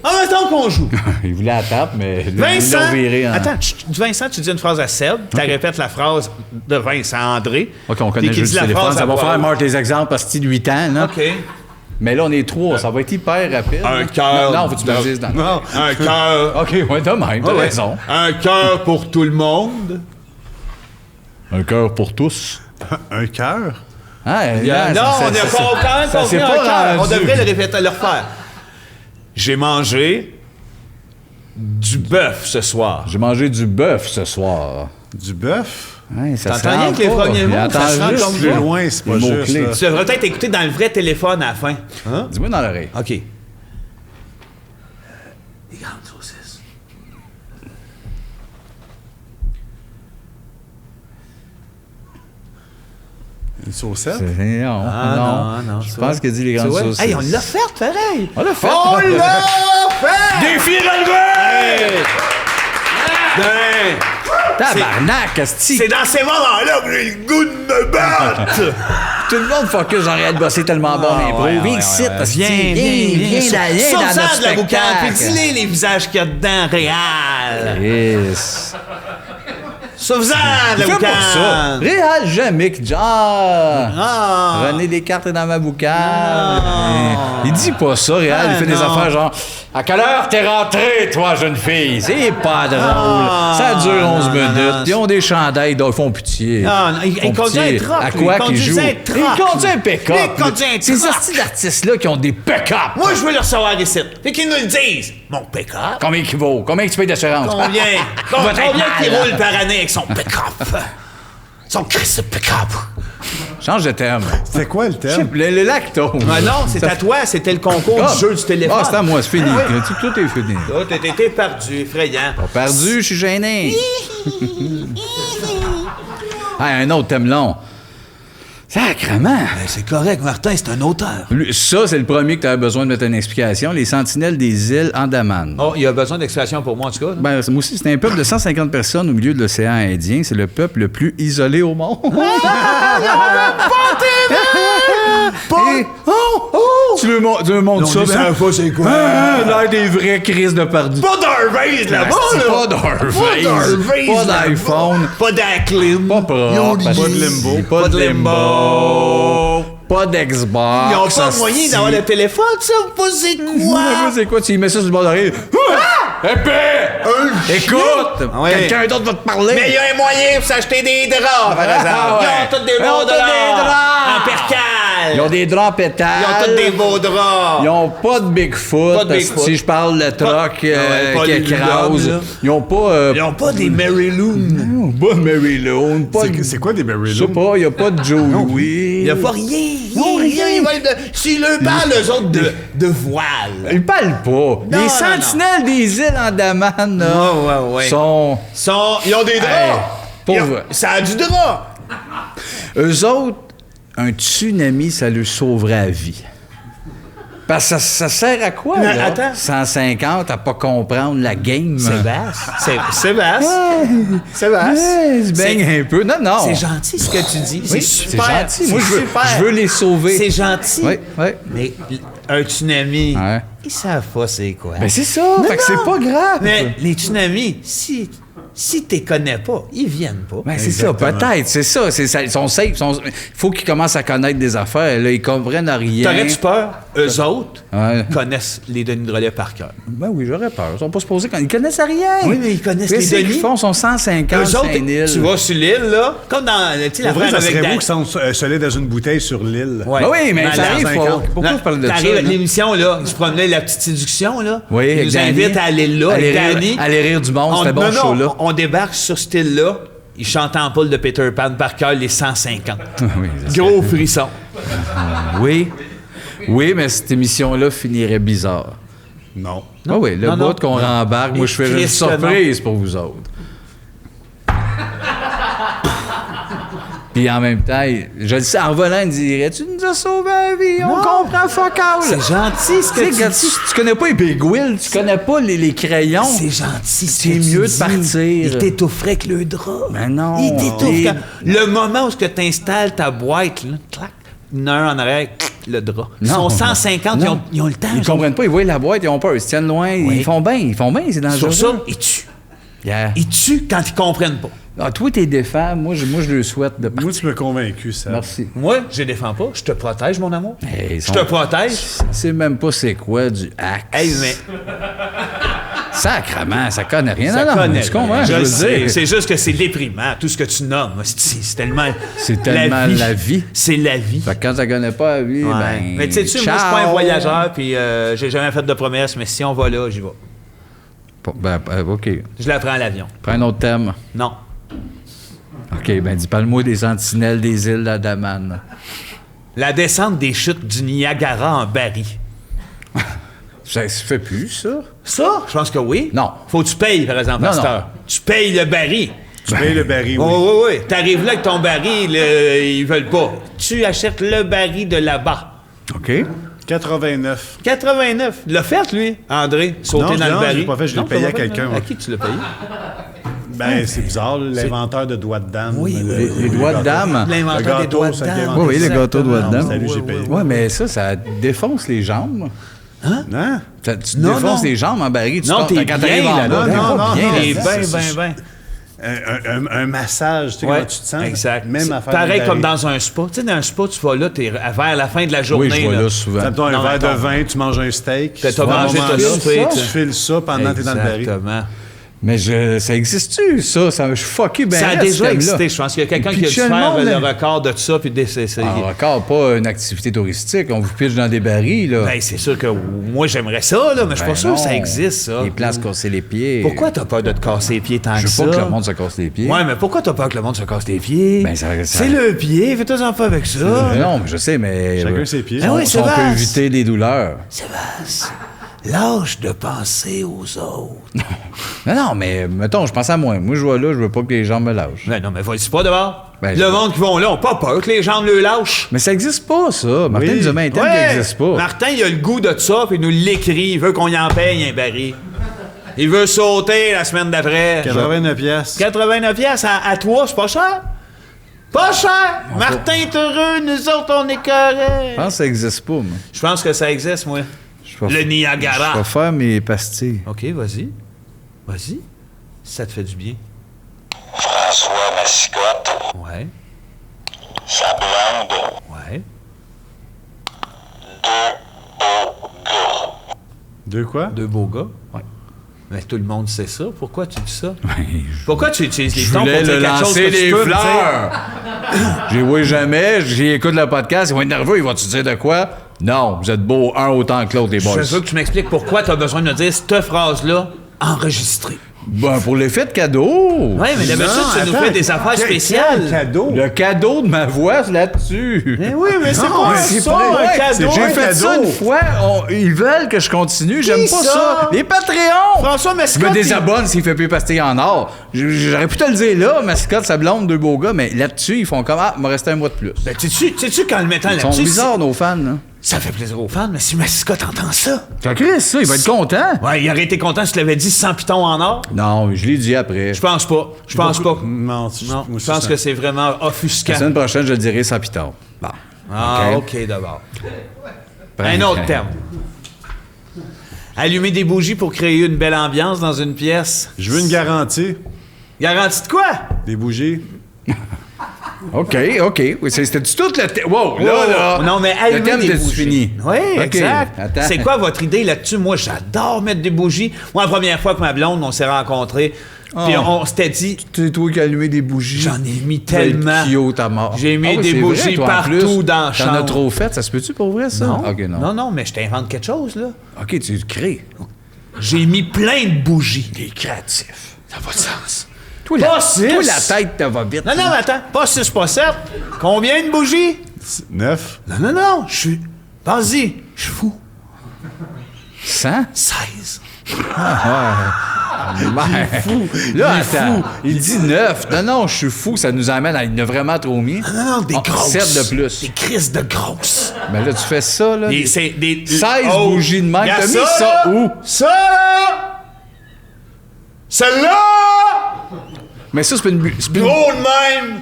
En même temps qu'on joue. Il voulait la tape, mais Vincent, il l'a viré en... attends, Vincent, tu dis une phrase à Seb, tu répètes la phrase de Vincent André. OK, on connaît puis le qui jeu dit du la téléphone. phrase Ça à va voix faire haute. Marc des exemples parce que de 8 ans, là. OK. Mais là, on est 3, ça va être hyper rapide. Un là. cœur. Non, faut que tu me le dises dans Non, un cœur. OK, ouais, de même, t'as Ouais. raison. Un cœur pour tout le monde. Un cœur pour tous. Un cœur? Hein, Non, on n'est pas quand même ça compris s'est un pas cœur. On rendu. devrait le répéter, le refaire. J'ai mangé du bœuf ce soir. J'ai mangé du bœuf ce soir. Du bœuf? Ouais, ça T'entends se rien rend que les pas. premiers mots, Il entend ça se rend juste comme Plus ça. loin, c'est pas Les juste. mots-clés. là. Tu devrais peut-être écouter dans le vrai téléphone à la fin. Hein? Dis-moi dans l'oreille. OK. Des grandes saucisses. Saucettes? Non, non. Je pense qu'il dit les grandes saucisses. Hey, on l'a fait, pareil. On l'a fait. On l'a fait! Défi relevé! Ben, Tabarnak, asti! c'est dans ces moments-là que j'ai le goût de me battre! Tout le monde focus en réel bosser tellement bon l'impro. Viens ici, asti. Viens dans notre Sauve-en de la boucane, puis spectacle. dis-les les visages qu'il y a dedans, réel! Yes. Sauve-en de la Fais pas ça. boucane! Réal jamais que genre. Ah. René Descartes est dans ma boucane. Il dit pas ça, Réal. Il fait des non. affaires genre à quelle heure t'es rentrée, toi, jeune fille? C'est pas drôle. Ça dure 11 minutes. Ils ont des chandails, ils font pitié. Non, il Font conduit pitié. un truck, À lui. quoi Il qu'ils jouent? conduisait un truck, Il conduit un lui. pick-up. Il conduit un Ces truck. sorties d'artistes-là qui ont des pick-up. Moi, je veux le recevoir ici. Fait qu'ils nous le disent. Mon pick-up. Combien il vaut? Combien tu payes d'assurance? Combien? Va être Combien qu'il mal. roule par année avec son pick-up? Son Christ de pick-up. Change de thème. C'était quoi le thème? Le lactose. Ah non, c'est à toi. C'était le concours du jeu du téléphone. Ah, c'est à moi, c'est fini. Ah oui. Tout est fini. Là, t'es perdu, effrayant. Perdu, je suis gêné. Un autre thème long. Sacrement. Ben, c'est correct, Martin, c'est un auteur. Ça, c'est le premier que tu avais besoin de mettre une explication. Les sentinelles des îles Andaman. Oh, il y a besoin d'explication pour moi, en tout cas. Ben, moi aussi, c'est un peuple de 150 personnes au milieu de l'océan Indien. C'est le peuple le plus isolé au monde. Tu me montres ça, ben? pas c'est quoi. L'air des vrais crises de perdus. Pas d'Harvey's là-bas, là! Pas d'Harvey's. Pas d'iPhone. Pas d'Acclim. Pas propre. Pas de limbo. Pas de limbo. Pas d'Xbox. Ils n'ont pas moyen d'avoir le téléphone, ça, pas c'est quoi? C'est quoi? Tu y mets ça sur le bord d'oreille. Épée! Écoute! Ouais. Quelqu'un d'autre va te parler. Mais il y a un moyen pour s'acheter des draps, par exemple. Ah ouais. Ils ont tous des Ils ont beaux tous des draps. draps. En percale. Ils ont des draps pétales. Ils ont tous des beaux draps. Ils ont pas de Bigfoot. Pas de Bigfoot. Si je parle de truck ouais, pas qui les écrase. lumières, là. Ils ont pas... Ils ont pas des Mary Loon. pas de Mary Lou. Pas de... C'est quoi des Mary Je sais Lou? pas, il y a pas de Joe Louis. Il n'y a pas rien. Ils veulent S'ils leur parlent, eux autres, de voile. Ils parlent pas. Les non, sentinelles des îles Andaman, là, Ouais. sont... Ils ont des draps. Hey, pauvre. Ça a du drap. Eux autres, un tsunami, ça leur sauverait la vie. Parce que ça sert à quoi, Mais là? attends. 150 à pas comprendre la game. Sébastien. Sébastien. Ouais, je baigne un peu. Non. C'est gentil ce que tu dis. Oui, C'est super. c'est gentil. Moi, C'est super. je veux les sauver. C'est gentil. Oui. Mais un tsunami, Ouais. ils savent pas c'est quoi. Ben, c'est ça. Fait que c'est pas grave. Mais les tsunamis, si t'es connais pas, ils viennent pas. Ben, c'est ça, peut-être. C'est ça. Ils sont safe. Il faut qu'ils commencent à connaître des affaires. Là, ils comprennent rien. T'aurais-tu peur? Eux autres Ouais. connaissent les Denis Drolet par cœur. Ben oui, j'aurais peur. Ils sont pas supposés quand ils connaissent rien. Oui, mais ils connaissent les Qu'est-ce qu'ils Denis. font? Ils sont 150 Eux sur autres, une île. tu vas sur l'île, là, comme dans, tu sais, la Pour vrai, phrase ça avec serait beau qu'ils sont solide dans une bouteille sur l'île. Ouais. Ben oui, mais Dans ça la arrive 50. pas. Pourquoi je parle de ça? T'arrives à là? l'émission, là, je promenais la petite séduction, là. Oui, Ils avec nous Danny. invitent à aller là, Aller avec rire- Danny. aller rire du monde, c'était bon, non, ce show-là. On débarque sur cette île-là, ils chantent en poule de Peter Pan par cœur, les 150. Oui, c'est Gros frisson. Oui, mais cette émission-là finirait bizarre. Non. Ah oui, le Non, non. bout qu'on rembarque, moi, je fais une Christ, surprise pour vous autres. Puis en même temps, je le sais, en volant, il dirait « Tu nous as sauvé la vie, on comprend fuck all. » C'est gentil ce que Tu sais, tu dis. tu connais pas les Big Wheel, tu connais pas les crayons. C'est gentil. C'est mieux de partir. Il t'étoufferait avec le drap. Mais non. Il t'étouffe. Et- Le moment où tu installes ta boîte, là, clac, une heure en arrière, clac, le drap. Ils Non. sont 150, Non. ils ont le temps. Ils comprennent pas, ils voient la boîte, ils ont peur, ils se tiennent loin, Oui. ils font bien, c'est dangereux. Sur ça, ils tuent. Yeah. Ils tuent quand ils comprennent pas. Ah, toi, t'es défend, moi, je le souhaite de Moi, tu m'as convaincu, ça. Merci. Moi, je les défends pas. Je te protège, mon amour. Hey, Je te protège. C'est même pas c'est quoi du axe. Hey, mais Sacrement, ça connaît rien. ça non, connaît. tu comprends, Je je le veux sais. dire. C'est juste que c'est déprimant, tout ce que tu nommes. C'est tellement... C'est tellement la vie. C'est la vie. Fait que quand ça connaît pas la vie, Ouais. ben. Mais tu sais, moi, je suis pas un voyageur, puis j'ai jamais fait de promesses, mais si on va là, j'y vais. OK. Je la prends à l'avion. Prends un autre thème. Non. OK, ben dis parle-moi des sentinelles des îles d'Andaman. La descente des chutes du Niagara en baril. Ça se fait plus, ça? Ça, je pense que oui. Non. Faut que tu payes, par exemple, Non, à cette non. heure. Tu payes le baril. Tu payes le baril, oui. Oui. T'arrives là avec ton baril, ils veulent pas. Tu achètes le baril de là-bas. OK. 89. 89. L'a fait, lui, André, sauter dans le Non, baril. je l'ai pas fait, je l'ai Non, payé t'as à pas fait, quelqu'un, non? moi. À qui tu l'as payé? Ben, c'est bizarre, là, l'inventeur de doigts de dame. Oui, Les doigts de dame. L'inventeur Le des gâteau, doigts de ça, dame. qui Oui, oui, le gâteau de doigts de Non, dame. c'est à lui, j'ai payé. Ouais, mais ça défonce les jambes. Hein? Tu Non, défonces non. les jambes en baril. Tu Non, tombes- t'es quand bien t'arrives en là-dedans. bas, t'es Non, pas non, bien non, Et là-dedans. ben. Un massage, tu sais comment tu te sens? Exact. Même C'est affaire pareil de comme baril. dans un spa. Tu sais, dans un spa, tu vas là, t'es vers la fin de la journée. Oui, je vois là souvent. T'as un Non, verre de attends. vin, tu manges un steak. Puis t'as Tu vas à un mangé, moment t'as là, soupé, tu files ça pendant que t'es dans le baril. Exactement. Mais ça existe-tu, ça? Ça je suis fucké ben Ça a raide, ce déjà thème-là. existé. Je pense qu'il y a quelqu'un qui a dû Pitcher le faire monde, le là. record de ça. Puis c'est Encore pas une activité touristique. On vous pitche dans des barils, là. Ben, c'est sûr que moi, j'aimerais ça, là, mais je suis Ben pas sûr que ça non. existe, ça. Les places casser les pieds. Pourquoi t'as peur de te casser les pieds tant Je que veux ça? pas que le monde se casse les pieds. Ouais, mais pourquoi t'as peur que le monde se casse les pieds? Ben, ça- C'est le pied, fais-toi en pas avec ça. Non, mais je sais, mais. Chacun ses pieds. Ah oui, on Sébastien. peut éviter des douleurs. Sébastien, lâche de penser aux autres. Non, mais mettons, je pense à moi. Moi, je vois là, je veux pas que les gens me lâchent. Ben non, mais vas-y pas dehors. Ben, le monde qui vont là ont pas peur que les gens le lâchent. Mais ça existe pas, ça. Martin Oui. nous a mis un thème qui existe pas. Martin, il a le goût de ça, puis il nous l'écrit. Il veut qu'on y en paye un baril. Il veut sauter la semaine d'après. 89 piastres. 89 piastres à toi, c'est pas cher? Pas cher! Martin est heureux, nous autres, on est Je corrects. pense que ça existe pas, moi. Je pense que ça existe, moi. Je vais Le fa- Niagara. Je vais faire mes pastilles. OK, vas-y. Vas-y. Si ça te fait du bien. François Massicotte, Ouais. sa blonde, Ouais. Deux quoi? Deux beaux gars. Ouais. Mais tout le monde sait ça. Pourquoi tu dis ça? Pourquoi tu utilises les Je tons pour voulais dire le quelque chose lancer que tu des peux me dire? fleurs. J'y vois jamais, j'y écoute le podcast, ils vont être nerveux, ils vont te dire de quoi? Non, vous êtes beaux un autant que l'autre, les boys. Je veux que tu m'expliques pourquoi tu as besoin de me dire cette phrase-là enregistrée. Ben, pour l'effet de cadeau. Oui, mais d'habitude, tu nous attends, fais des affaires quel spéciales. cadeau? Le cadeau de ma voix, c'est là-dessus. Mais oui, mais c'est Non, pas mais ça, c'est pas un vrai. cadeau. J'ai un fait cadeau. ça une fois, ils veulent que je continue, j'aime pas ça? ça. Les Patreons! François Je Mascotte. me désabonne s'il fait plus pastilles en or. J'aurais pu te le dire là, Mascotte, sa blonde, deux beaux gars, mais là-dessus, ils font comme, ah, il me restait un mois de plus. Ben, sais-tu qu'en le mettant Ils sont là-dessus, bizarres, nos fans, là. ça fait plaisir aux fans, mais si Mascotte entend ça... T'as cru ça, il va être content. Ouais, il aurait été content si tu l'avais dit sans piton en or. Non, je l'ai dit après. Je pense pas. Je pense pas. Non, Non, moi je aussi, pense ça- que c'est vraiment La offusquant. semaine prochaine, je le dirai sans piton. Bon. Ah, OK, d'abord. Un autre terme. Allumer des bougies pour créer une belle ambiance dans une pièce. Je veux une garantie. Garantie de quoi? Des bougies. OK. Oui, c'était tout le thème. Wow, là. Non, mais le allumer thème des de bougies. fini. Oui, OK, exact. attends. C'est quoi votre idée là-dessus? Moi, j'adore mettre des bougies. Moi, la première fois que ma blonde, on s'est rencontrés, puis Oh. on s'était dit... C'est toi qui as allumé des bougies. J'en ai mis tellement. Cute à mort. J'ai mis Ah oui, des c'est bougies vrai, toi, en partout plus. dans la T'en as chambre. trop fait, ça se peut-tu pour vrai, ça? Non. OK, non. Non, mais je t'invente quelque chose, là. OK, tu crées. J'ai mis plein de bougies. T'es créatif. Ça n'a pas de sens. Toi, Pas six. toi, la tête te va vite. Non, non, mais attends. Pas 6, pas 7. Combien de bougies? 9. Non. Je suis... Vas-y. Je suis fou. 100? 16. Là, attends. Il dit 9. Non, je suis fou. Ça nous amène à... Il en a vraiment trop mis. Non, des grosses. 7 de plus. Des crises de grosses. Mais là, tu fais ça, là. C'est des... 16 Oh. bougies de même. Regarde T'as mis ça là. où? Ça, là! Celle-là! Mais ça, c'est pas une... Gros de même!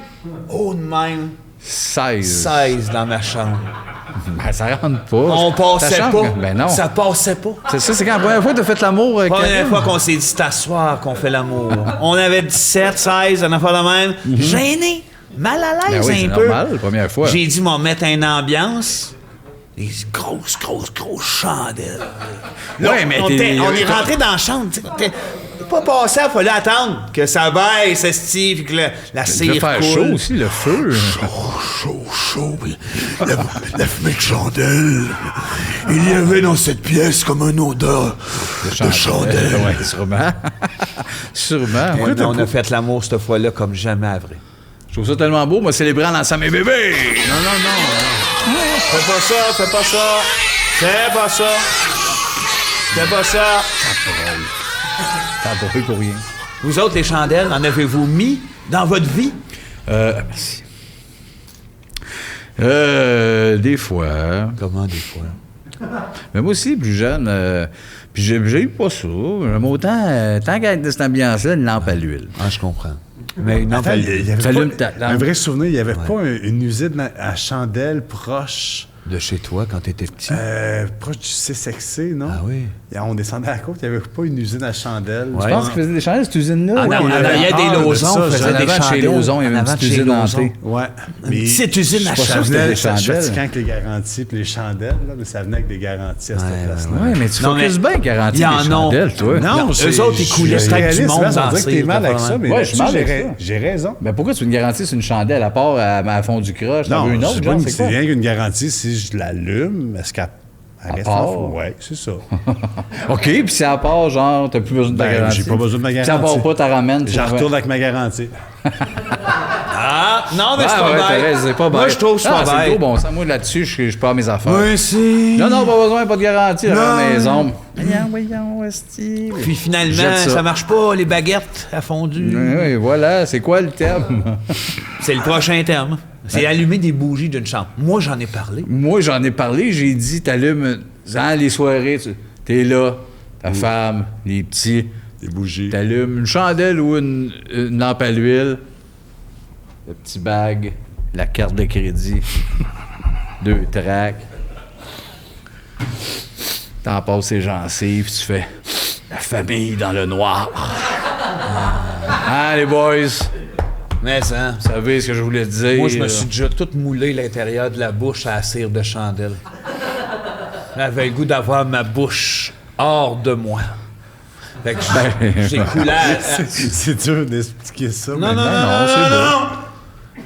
Haut de même. 16. 16 dans ma chambre. Ben, ça rentre pas. On Ta passait chambre, pas. Ben non. Ça passait pas. C'est ça, c'est quand la première fois que t'as fait l'amour avec Première quelqu'un? fois qu'on s'est dit c'est à soir qu'on fait l'amour. On avait 17, 16, on a fait de même. Gêné, mal à Ben l'aise oui, c'est un peu. normal, la première fois. J'ai dit m'en mettre une ambiance. Des grosses chandelles. Là, Ouais, mais on t'es- est rentré dans la chambre. Tu sais, t'es pas passé, il fallait attendre que ça baisse, esti, puis que la Il cire devait faire coule. chaud aussi, le feu. Chaud, puis la fumée de chandelle. Il y avait dans cette pièce comme une odeur de chandelle. Ouais, sûrement. Sûrement. Ouais, Ouais. mais on a fait l'amour cette fois-là comme jamais à vrai. Je trouve ça tellement beau, moi, célébrer en lançant mes bébés. Fais pas ça, fais pas ça. Fais pas ça. Fais pas ça. Ça a pas fait pour rien. Vous autres, les chandelles, en avez-vous mis dans votre vie? Merci. Des fois. Comment des fois? Mais moi aussi, plus jeune, puis j'ai eu pas ça. J'aime autant, tant qu'à être de cette ambiance-là, une lampe à l'huile. Ah, je comprends. Mais une lampe Attends, à il y l'huile. avait S'allume pas- ta lampe. un vrai souvenir, il n'y avait pas une usine à chandelle proche, De chez toi, quand t'étais petit? proche du CSXC, non? Ah oui? On descendait à la côte, il n'y avait pas une usine à chandelle. Ouais. Je pense qu'ils faisaient des chandelles, cette usine-là. Ah non, Oui, il y a des de Lauzons, ça, faisait en des avant de chez chandelles. Lauzon, il y avait En une avant petite de chez usine Lauzon. hantée. Ouais. Mais petite usine à ça chandelle. venait, Des ça chandelles. fatigant avec les garanties puis les chandelles, là, mais ça venait avec des garanties à cette place-là. Oui, mais tu Non, focuses mais bien garantie il y des en a. chandelles, toi. Non, c'est- eux autres, ils coulaient je steak du réalise, monde là, on dans dirait que ces t'es mal avec ça, mais Ouais, je suis mal là-dessus, avec ça. j'ai raison. Ben pourquoi tu veux une garantie sur une chandelle à part à fond du croche? T'en Non, veux une autre, c'est genre, pas c'est c'est quoi? rien qu'une garantie si je l'allume, est-ce qu'elle reste part? en fou? Ouais, c'est ça. OK, puis c'est à part, genre, t'as plus besoin de ta Ben, garantie. j'ai pas besoin de ma Si à part garantie. pas, t'en ramènes. J'en retourne avec ma garantie. Ah, non, mais c'est Ah pas ouais, t'as bête. raison, c'est pas Moi, bête. je trouve que c'est Ah, pas c'est bête. gros bon sens. Moi, là-dessus, je pars mes affaires. Oui, c'est... Non, pas besoin, pas de garantie à la Non. maison. Voyons, esti. Puis finalement, Jette ça marche pas, les baguettes à fondu. Oui, voilà, c'est quoi le terme? C'est le prochain terme. C'est allumer des bougies d'une chambre. Moi, j'en ai parlé. Moi, j'en ai parlé, j'ai dit, t'allumes, les soirées, t'es là, ta femme, les petits, Des bougies. t'allumes une chandelle ou une lampe à l'huile, le petit bag, la carte de crédit, 2 tracts, t'en passes les gencives, tu fais la famille dans le noir. Ah, les boys, Mais ça... vous savez ce que je voulais dire. Moi, je me suis déjà tout moulé l'intérieur de la bouche à la cire de chandelle. J'avais le goût d'avoir ma bouche hors de moi. Fait que j'ai coulé C'est dur d'expliquer ça. Non, non, maintenant. non, c'est non,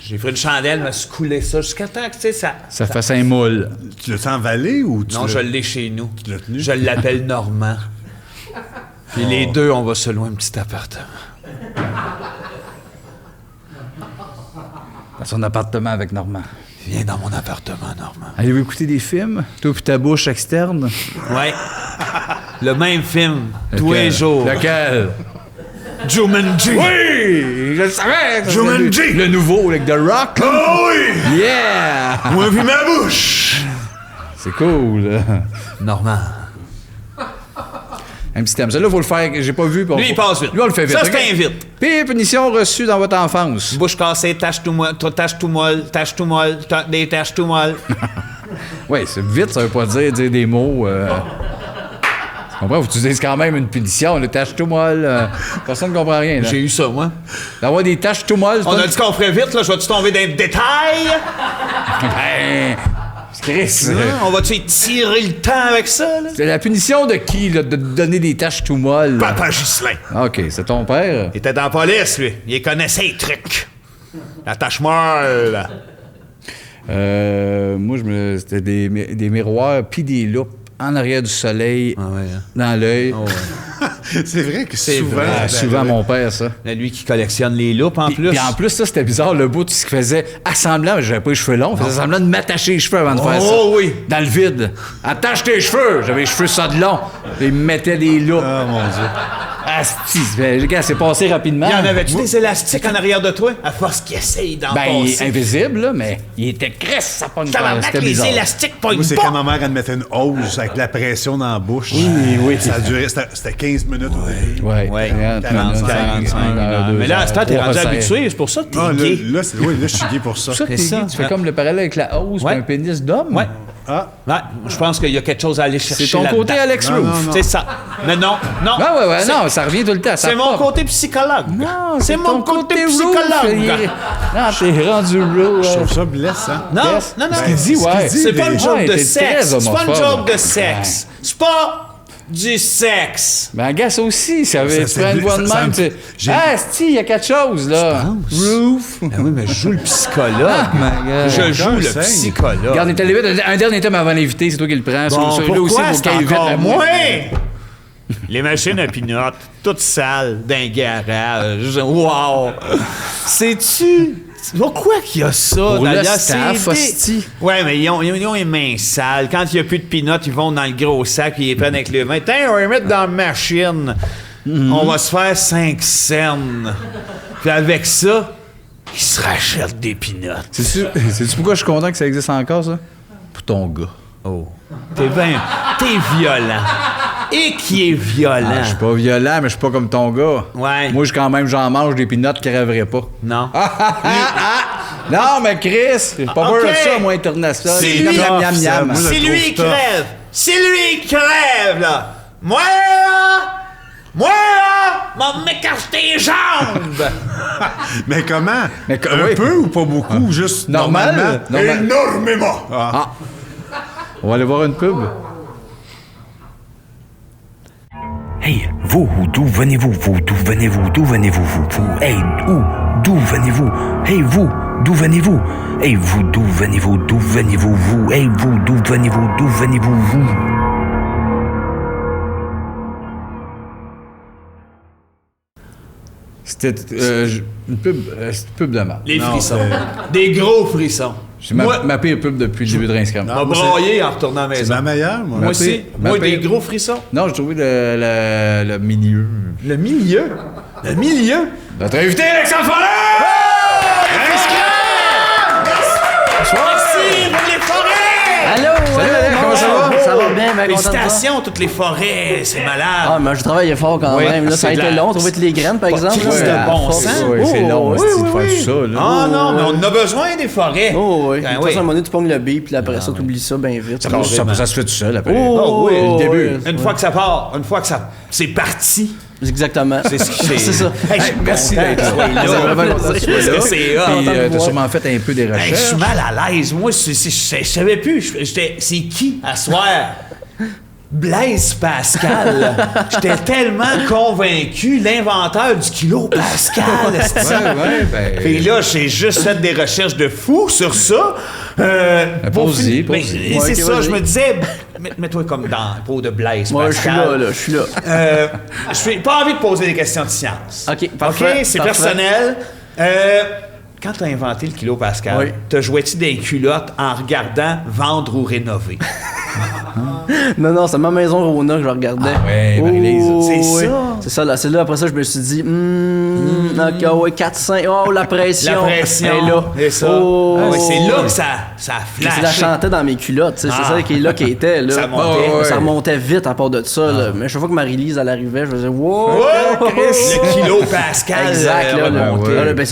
J'ai pris une chandelle, me suis coulé ça jusqu'à temps que, tu sais, ça... Ça fait un moule. Tu l'as emballé ou tu Non, l'as- je l'ai chez nous. Tu l'as tenu? Je l'appelle Normand. Puis les deux, on va se louer un petit appartement. Dans son appartement avec Normand. Viens dans mon appartement, Normand. Allez-vous écouter des films? Toi puis ta bouche externe? Ouais. Le même film, tous les jours. Lequel? Jumanji. Oui! Je le savais! ça, Jumanji! c'est le nouveau, avec The Rock. là. Oh oui! Yeah! Moi, vu ma bouche! C'est cool. Normand. Un petit thème. Ça, là, il faut le faire. J'ai pas vu. puis Lui, il passe vite. Lui, on le fait vite. Ça, OK? c'est un vite. Puis, punition reçue dans votre enfance. Bouche cassée, tache tout molle, tache tout molle, des taches tout molles. Oui, c'est vite, ça veut pas dire des mots. Tu comprends? Faut que tu dises quand même une punition. Le tâche tout molle. Personne ne comprend rien. Là. J'ai eu ça, moi. D'avoir des tâches tout molles. On a dit qu'on ferait vite, là. Je vais-tu tomber dans les détails? Ben, Chris. On va-tu étirer le temps avec ça, là? C'est la punition de qui, là, de te donner des tâches tout molles? là? Papa Ghislain. OK, c'est ton père. Il était dans la police, lui. Il connaissait les trucs. La tâche molle. Moi, c'était des miroirs puis des loupes en arrière du soleil, dans l'œil. C'est vrai que C'est souvent... vrai. Ah, souvent mon père, ça. Là, lui qui collectionne les loupes, en plus. Puis en plus, ça, c'était bizarre, le bout, ce qu'il faisait, assemblant, j'avais pas les cheveux longs, il faisait semblant de m'attacher les cheveux avant de faire ça. Oh oui! Dans le vide. Attache tes cheveux! J'avais les cheveux ça de long. Puis il me mettait des loupes. Oh mon Dieu. Asti, les gars, c'est passé rapidement. Il y en avait-tu des élastiques en arrière de toi? À force qu'il essaye d'en Ben, il est passer. invisible, là, mais il était cresse, ça pogne pas. Tabarnak, C'était les bizarre. élastiques pognent Moi, c'est pas. quand ma mère, elle me mettait une hausse avec la pression dans la bouche. oui. Ça a duré, c'était 15 minutes. Ouais, Ouais, 40, 45 minutes. Mais là, à ce temps, t'es rendu habitué, c'est pour ça que t'es Ah, gay. là, je suis gay pour ça. Ça, C'est t'es ça. gay, tu fais comme le parallèle avec la hausse Ouais. puis un pénis d'homme. Ouais. Ah, Ouais, je pense qu'il y a quelque chose à aller chercher C'est ton là-dedans. côté Alex Non, Roof. non, non. C'est ça. Mais non, non. Ouais, C'est- non, ça revient tout le temps. ça C'est mon pop. côté psychologue. Non, c'est mon ton côté Roof, psychologue. Non, t'es rendu real. je trouve ça blessant. Non, Yes. non, non. Ce qu'il dit, ouais. C'est pas une joke Ouais, de t'es sexe. très C'est pas une homophobe. joke de sexe. C'est pas du sexe. Ben, gars, ça aussi, ça Ça, tu c'est prends une bl- voix de ça même. me- tu- j'ai- Ah, si, il y a quelque chose, là. Roof. Ah oui, mais je joue le psychologue. my God. Je joue le Enseigne. psychologue. Regarde, t'es allé vite. Un dernier thème avant l'invité, c'est toi qui le prends. Bon, Celui-là aussi, pourquoi faut c'est qu'il aille vite. encore mais moi? Les machines à pinottes, toutes sales, d'un garage. Wow! Sais-tu... Pourquoi qu'il y a ça Pour dans le la staff, CD? hostie. Ouais, mais ils ont les mains sales. Quand il n'y a plus de pinottes, ils vont dans le gros sac et ils les prennent avec les mains. Tiens, on va les mettre dans la machine. On va se faire 5 cernes. Puis avec ça, il se rachète des pinottes. C'est-tu pourquoi je suis content que ça existe encore, ça? Pour ton gars. Oh. T'es violent. Et qui est violent. Je suis pas violent, mais je suis pas comme ton gars. Ouais. Moi, quand même, j'en mange des pinottes qui rêveraient pas. Non. Non, mais Chris, j'ai pas peur de ça, moi, international. C'est Miam, lui. miam, miam, miam. Moi, je C'est trouve lui qui tough. crève. C'est lui qui crève, là. Moi, m'a m'écarter les jambes. Mais comment? Mais Un oui. peu ou pas beaucoup? Ou juste Normal? normalement? Énormément. On va aller voir une pub. Hey, vous, d'où venez-vous, d'où venez-vous, d'où venez-vous, hey, d'où venez-vous, hey, vous, d'où venez-vous, hey, vous, d'où venez-vous, hey, vous, d'où venez-vous, vous. C'était une pub de mal. Les frissons. Des gros frissons. C'est Moi, ma pire pub depuis le début de Rince Crème. m'a broyé en retournant à la C'est maison. ma meilleure, moi. Moi aussi. ma Moi, des pire- gros frissons. Non, j'ai trouvé le milieu. Le milieu. Le milieu. Notre invité, Alexandre Forêt! Merci pour les forêts! Allô, Salut, Alex, comment ça va? Ça va bien, bien content de toi. Félicitations, toutes les forêts, c'est malade. Ah, mais je travaillais fort quand Oui, même. Là, ça a c'est de été la- long, trouver toutes les graines, par exemple. crise là, de à bon force. sens. Ouais, c'est long, oui, hostie, de oui, faire oui. ça, là. Ah non, mais on en a besoin des forêts. Oh, oui. Ben De toute façon, à un moment donné, tu pognes le beat, puis après ça, t'oublies ça bien vite. Ça se fait tout seul, après. Oh, oui, le début. Une fois que ça part, une fois que ça c'est parti. Exactement. C'est ce qui C'est ça. Hey, je suis Merci content d'être que tu sois là. là. C'est vraiment content que tu sois là. Parce que c'est hot. Puis Content de t'as voir. sûrement fait un peu des Hey, je recherches. suis mal à l'aise. Moi, je savais plus. C'est qui à soir? Blaise Pascal. J'étais tellement convaincu, l'inventeur du kilo Pascal. esti. Ouais, ben. Puis là, j'ai juste fait des recherches de fou sur ça. pose-y, Ben, pose-y. c'est Ouais, ok, ça, vas-y. je me disais, mets-toi comme dans la peau de Blaise Moi, je suis Pascal. là, je suis là. Je n'ai pas envie de poser des questions de science. OK, parfait, C'est parfait. personnel. Quand tu as inventé le kilo Pascal, Oui. t'as joué-tu des culottes en regardant vendre ou rénover? Non, c'est ma maison Rona que je regardais. ouais, Marie-Lise. C'est oui. ça. C'est ça, là. C'est là, après ça, je me suis dit, OK, ouais, 4-5. Oh, la pression. La pression. Elle est là. C'est ça. Oh, Ah ouais, c'est là que ça a Puis c'est la flashé. chantais dans mes culottes, tu sais, c'est Ah. ça qui est là qui était là. Ça montait. Ouais, ça Ouais. remontait vite à part de ça là. Mais chaque fois que Marie-Lise elle arrivait, je faisais wow. Oh, Chris, le kilo Pascal. Exact là, remonté. là, ben,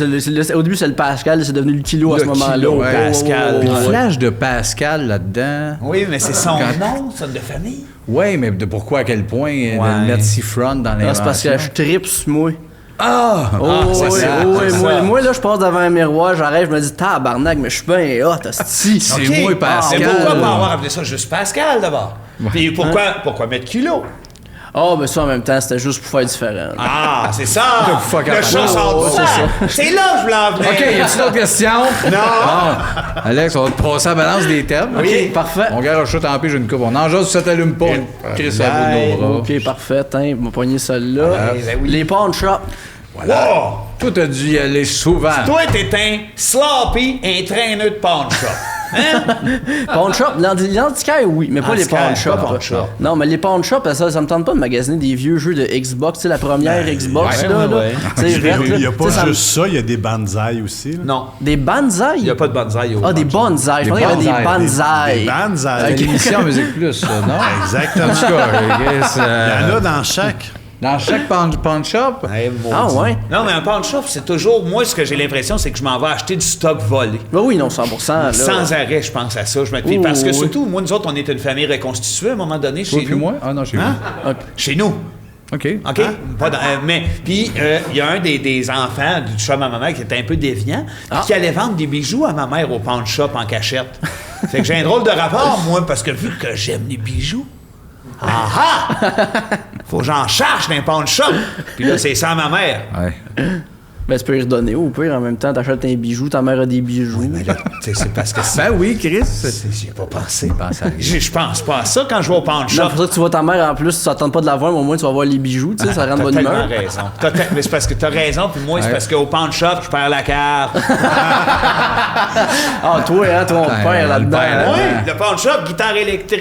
au début c'est le Pascal, c'est devenu le kilo à Le ce moment-là. kilo Ouais, Pascal. ouais, Puis ouais, le ouais. flash de Pascal là-dedans. Oui, mais c'est son nom, son de famille. Ouais, mais de pourquoi, à quel point de le mettre si front dans Ah, l'invention? c'est parce que je tripe sur moi. Ah! Oh, c'est ouais, ça, oh, c'est ouais, ça. moi là je passe devant un miroir, j'arrête, je me dis tabarnak, mais je suis bien hot, hostie. C'est OK. moi, Pascal. Mais pourquoi pas avoir appelé ça juste Pascal d'abord? Puis pourquoi mettre kilo? Ah, ben ça en même temps, c'était juste pour faire différent. Ah, c'est ça! fuck Le up. chat sort Ouais, du c'est sac. C'est là que je voulais en venir. OK, y a-t-il d'autres questions? Non! Bon, Alex, on va te passer à la balance des thèmes. Ok, parfait. On garde le tant pis, j'ai une coupe. On en jase, ça t'allume pas. Chris, ça bout de nos bras. Ok, parfait, hein, vous m'appoignez celle-là. ben oui. Les pawn shop. Wow! Toi, t'as dû y aller souvent. Toi, t'es un sloppy, un traîneur de pawn shop. Hein? Pawn shop, l'antiquaire, oui, mais pas les Antiquaire, pawn shop. pas pawn shop. Non, mais les pawn shop, ça me tente pas de magasiner des vieux jeux de Xbox, tu sais, la première Xbox, ouais, là, ouais, là. ouais. Tu sais, verte, Il n'y là. a pas Tu sais, ça me- juste ça, il y a des banzai aussi. là. Non, Des banzai? il n'y a pas de bonsaï au Ah, des pawn shop. bonsaïs. Je Des pensais qu'il y avait des banzai. Des banzai. C'est l'émission Musique Plus, ça, non? Exactement. En tout cas, Chris, Il y en a dans chaque. dans chaque pawn shop, Hey, Ah, maudit. ouais? Non, mais un pawn shop, c'est toujours... Moi, ce que j'ai l'impression, c'est que je m'en vais acheter du stock volé. Ben oui, non, 100%. Là. Sans arrêt, je pense à ça. Puis Oh, parce que oui. surtout, moi, nous autres, on est une famille reconstituée à un moment donné chez toi puis nous. moi? Ah non, chez Hein? vous. Chez nous. OK. OK? Pas dans- mais, puis, il y a un des enfants du chum à ma mère qui était un peu déviant, puis qui allait vendre des bijoux à ma mère au pawn shop en cachette. Fait que j'ai un drôle de rapport, moi, parce que vu que j'aime les bijoux, faut que j'en charge d'un pawn shop. Puis là, c'est ça à ma mère. Ouais. Ben, tu peux y redonner au pire. En même temps, t'achètes un bijou, ta mère a des bijoux. Mais là, tu sais, c'est parce que Ben oui, Chris. J'y ai pas pensé. Pense à rien. Je pense pas à ça quand je vais au pawn shop. Non, pour ça que tu vois ta mère en plus, tu t'attends pas de la voir, mais au moins tu vas voir les bijoux, tu sais, ça rend de T'as bonne tellement humeur. raison. Mais c'est parce que t'as raison, puis moi, c'est Ouais. parce qu'au pawn shop, je perds la carte. Ah, toi, hein, ton père là-dedans. père, hein? Oui, le pawn shop, guitare électrique,